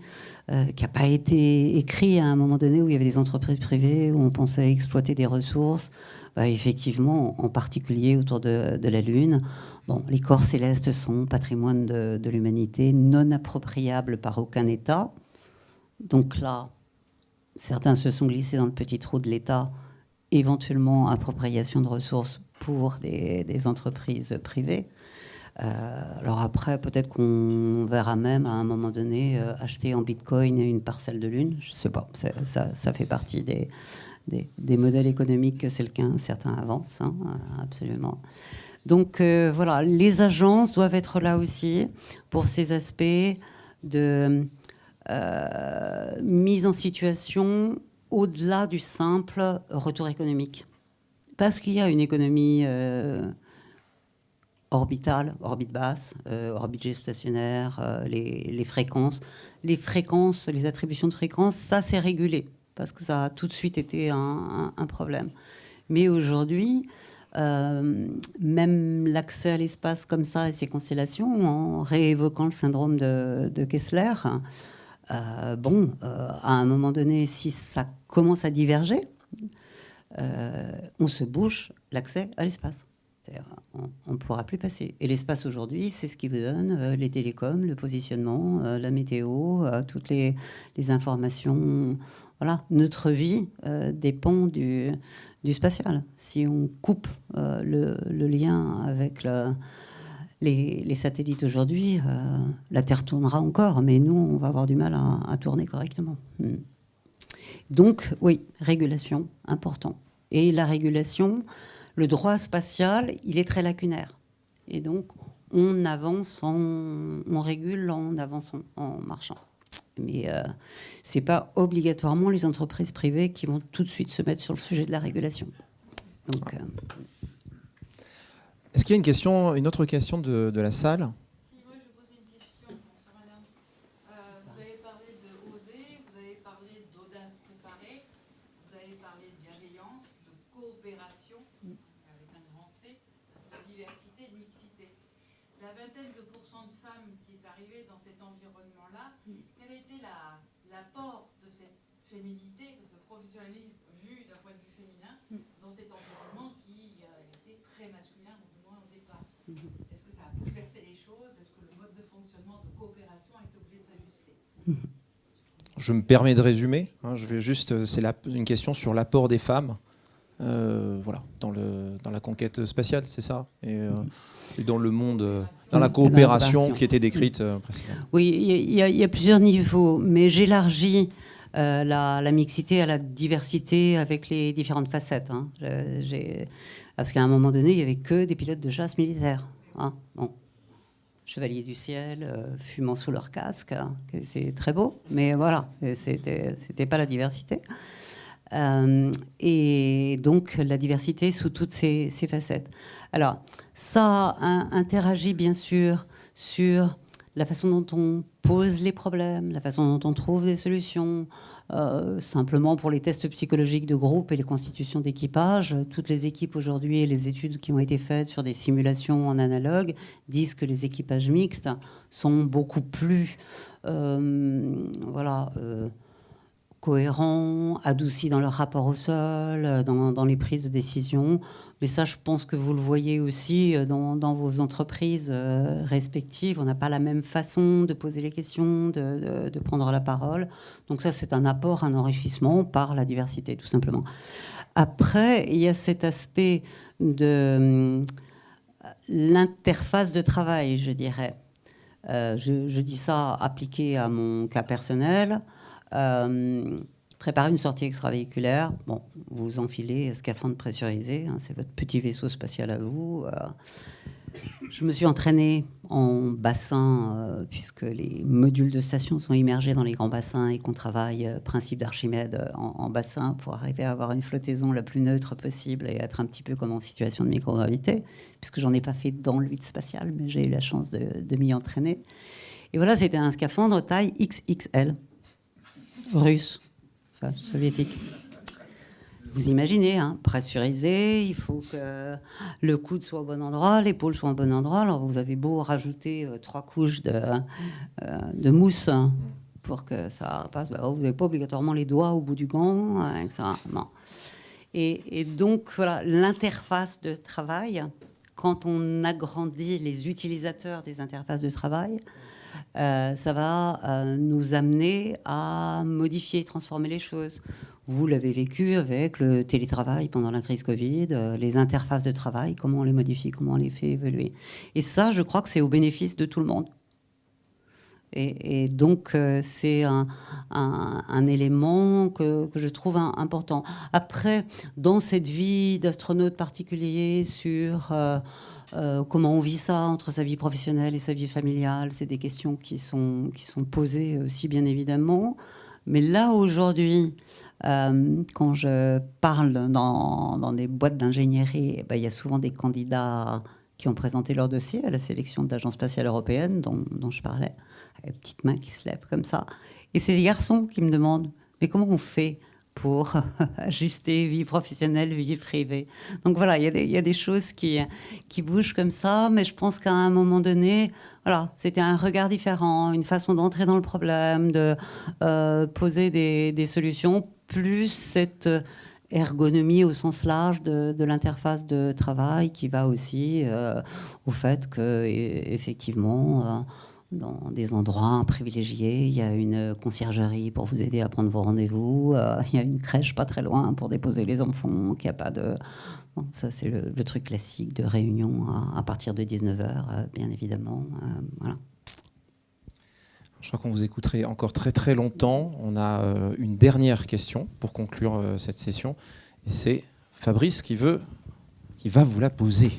qui n'a pas été écrit à un moment donné où il y avait des entreprises privées, où on pensait exploiter des ressources, effectivement, en particulier autour de la Lune. Bon, les corps célestes sont patrimoine de l'humanité, non appropriables par aucun État. Donc là, certains se sont glissés dans le petit trou de l'État, éventuellement appropriation de ressources pour des entreprises privées. Alors après, peut-être qu'on verra même à un moment donné acheter en bitcoin une parcelle de Lune. Je ne sais pas, ça fait partie des modèles économiques que certains avancent, hein, absolument. Donc voilà, les agences doivent être là aussi pour ces aspects de mise en situation au-delà du simple retour économique. Parce qu'il y a une économie orbitale, orbite basse, orbite géostationnaire, les fréquences. Les fréquences, les attributions de fréquences, ça c'est régulé, parce que ça a tout de suite été un problème. Mais aujourd'hui, même l'accès à l'espace comme ça et ces constellations, en réévoquant le syndrome de Kessler, à un moment donné, si ça commence à diverger, on se bouche l'accès à l'espace. On ne pourra plus passer. Et l'espace aujourd'hui, c'est ce qui vous donne les télécoms, le positionnement, la météo, toutes les informations. Voilà, notre vie dépend du spatial. Si on coupe le lien avec les satellites aujourd'hui, la Terre tournera encore, mais nous, on va avoir du mal à tourner correctement. Donc, oui, régulation, important. Et la régulation, le droit spatial, il est très lacunaire. Et donc, on avance, on régule en avançant, en marchant. Mais ce n'est pas obligatoirement les entreprises privées qui vont tout de suite se mettre sur le sujet de la régulation. Donc, est-ce qu'il y a une autre question de la salle ? Si, moi je posais une question, bonsoir madame. Vous avez parlé de oser, vous avez parlé d'audace préparée, vous avez parlé de bienveillance, de coopération, avec un grand C, de diversité, de mixité. La vingtaine de pourcents de femmes qui est arrivée dans cet environnement-là, quel a été l'apport de cette féminité, de ce professionnalisme vu d'un point de vue féminin, dans cet environnement qui a été très masculin, du moins au départ? Est-ce que ça a bouleversé les choses? Est-ce que le mode de fonctionnement de coopération est obligé de s'ajuster? Je me permets de résumer. Je vais juste, c'est une question sur l'apport des femmes voilà, dans la conquête spatiale, c'est ça, et dans le monde, dans la coopération qui était décrite précédemment. Oui, il y a plusieurs niveaux, mais j'élargis la mixité à la diversité avec les différentes facettes. Hein. Parce qu'à un moment donné, il n'y avait que des pilotes de chasse militaires. Hein. Bon. Chevaliers du ciel, fumant sous leur casque, hein. C'est très beau, mais voilà, c'était pas la diversité. Et donc la diversité sous toutes ses facettes. Alors, ça interagit bien sûr sur la façon dont on pose les problèmes, la façon dont on trouve des solutions. Simplement pour les tests psychologiques de groupe et les constitutions d'équipage, toutes les équipes aujourd'hui et les études qui ont été faites sur des simulations en analogue disent que les équipages mixtes sont beaucoup plus cohérents, adoucis dans leur rapport au sol, dans les prises de décision. Mais ça, je pense que vous le voyez aussi dans vos entreprises respectives. On n'a pas la même façon de poser les questions, de prendre la parole. Donc ça, c'est un apport, un enrichissement par la diversité, tout simplement. Après, il y a cet aspect de l'interface de travail, je dirais. Je dis ça appliqué à mon cas personnel. Préparer une sortie extravéhiculaire, bon, vous enfilez scaphandre pressurisé, hein, c'est votre petit vaisseau spatial à vous. Je me suis entraînée en bassin, puisque les modules de station sont immergés dans les grands bassins et qu'on travaille, principe d'Archimède, en bassin pour arriver à avoir une flottaison la plus neutre possible et être un petit peu comme en situation de microgravité, puisque j'en ai pas fait dans le vide spatial, mais j'ai eu la chance de m'y entraîner. Et voilà, c'était un scaphandre taille XXL. Russe, enfin soviétique. Vous imaginez, hein, pressurisé, il faut que le coude soit au bon endroit, l'épaule soit au bon endroit. Alors vous avez beau rajouter 3 couches de mousse pour que ça passe, bah, vous n'avez pas obligatoirement les doigts au bout du gant, etc. Bon. Et donc voilà, l'interface de travail, quand on agrandit les utilisateurs des interfaces de travail, ça va nous amener à modifier, transformer les choses. Vous l'avez vécu avec le télétravail pendant la crise Covid, les interfaces de travail, comment on les modifie, comment on les fait évoluer. Et ça, je crois que c'est au bénéfice de tout le monde. Et donc, c'est un élément que je trouve important. Après, dans cette vie d'astronaute particulier sur... comment on vit ça entre sa vie professionnelle et sa vie familiale, c'est des questions qui sont posées aussi, bien évidemment. Mais là, aujourd'hui, quand je parle dans des boîtes d'ingénierie, il y a souvent des candidats qui ont présenté leur dossier à la sélection de l'Agence spatiale européenne, dont je parlais, avec une petite main qui se lève comme ça. Et c'est les garçons qui me demandent « Mais comment on fait ?» pour ajuster vie professionnelle, vie privée. Donc voilà, il y a des choses qui bougent comme ça, mais je pense qu'à un moment donné, voilà, c'était un regard différent, une façon d'entrer dans le problème, de poser des solutions, plus cette ergonomie au sens large de l'interface de travail qui va aussi au fait que effectivement dans des endroits privilégiés, il y a une conciergerie pour vous aider à prendre vos rendez-vous, il y a une crèche pas très loin pour déposer les enfants, qu'il n'y a pas de... Bon, ça, c'est le truc classique de réunion à partir de 19h, bien évidemment. Voilà. Je crois qu'on vous écouterait encore très très longtemps. On a une dernière question pour conclure cette session. Et c'est Fabrice qui va vous la poser.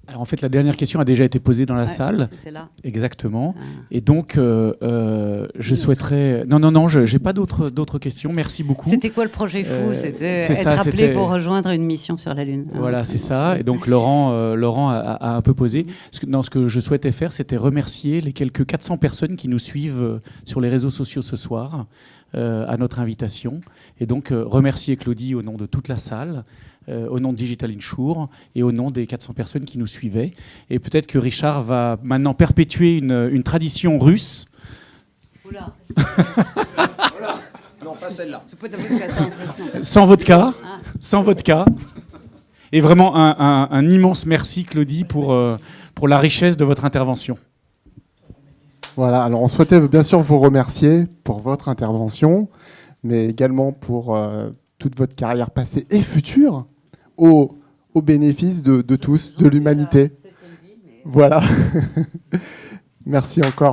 Alors en fait, la dernière question a déjà été posée dans la salle. C'est là. Exactement. Et donc, je souhaiterais... Non, je n'ai pas d'autres questions. Merci beaucoup. C'était quoi le projet fou? C'était être appelé pour rejoindre une mission sur la Lune. Voilà, c'est ça. Et donc, Laurent a un peu posé. Ce que je souhaitais faire, c'était remercier les quelques 400 personnes qui nous suivent sur les réseaux sociaux ce soir à notre invitation. Et donc, remercier Claudie au nom de toute la salle, au nom de Digital Insure et au nom des 400 personnes qui nous suivaient. Et peut-être que Richard va maintenant perpétuer une tradition russe. Oula. Non, pas celle-là. Sans vodka. Et vraiment un immense merci, Claudie, pour la richesse de votre intervention. Voilà, alors on souhaitait bien sûr vous remercier pour votre intervention, mais également pour toute votre carrière passée et future au bénéfice de tous, de l'humanité. Voilà. Merci encore.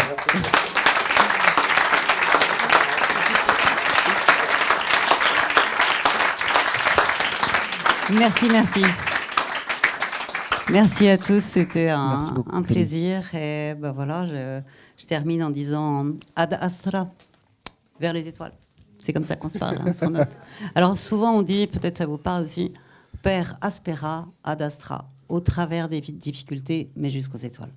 Merci, merci. Merci à tous, c'était un plaisir. Et ben voilà, je termine en disant Ad Astra, vers les étoiles. C'est comme ça qu'on se parle. Hein, alors souvent on dit, peut-être ça vous parle aussi, Per aspera ad astra, au travers des difficultés, mais jusqu'aux étoiles.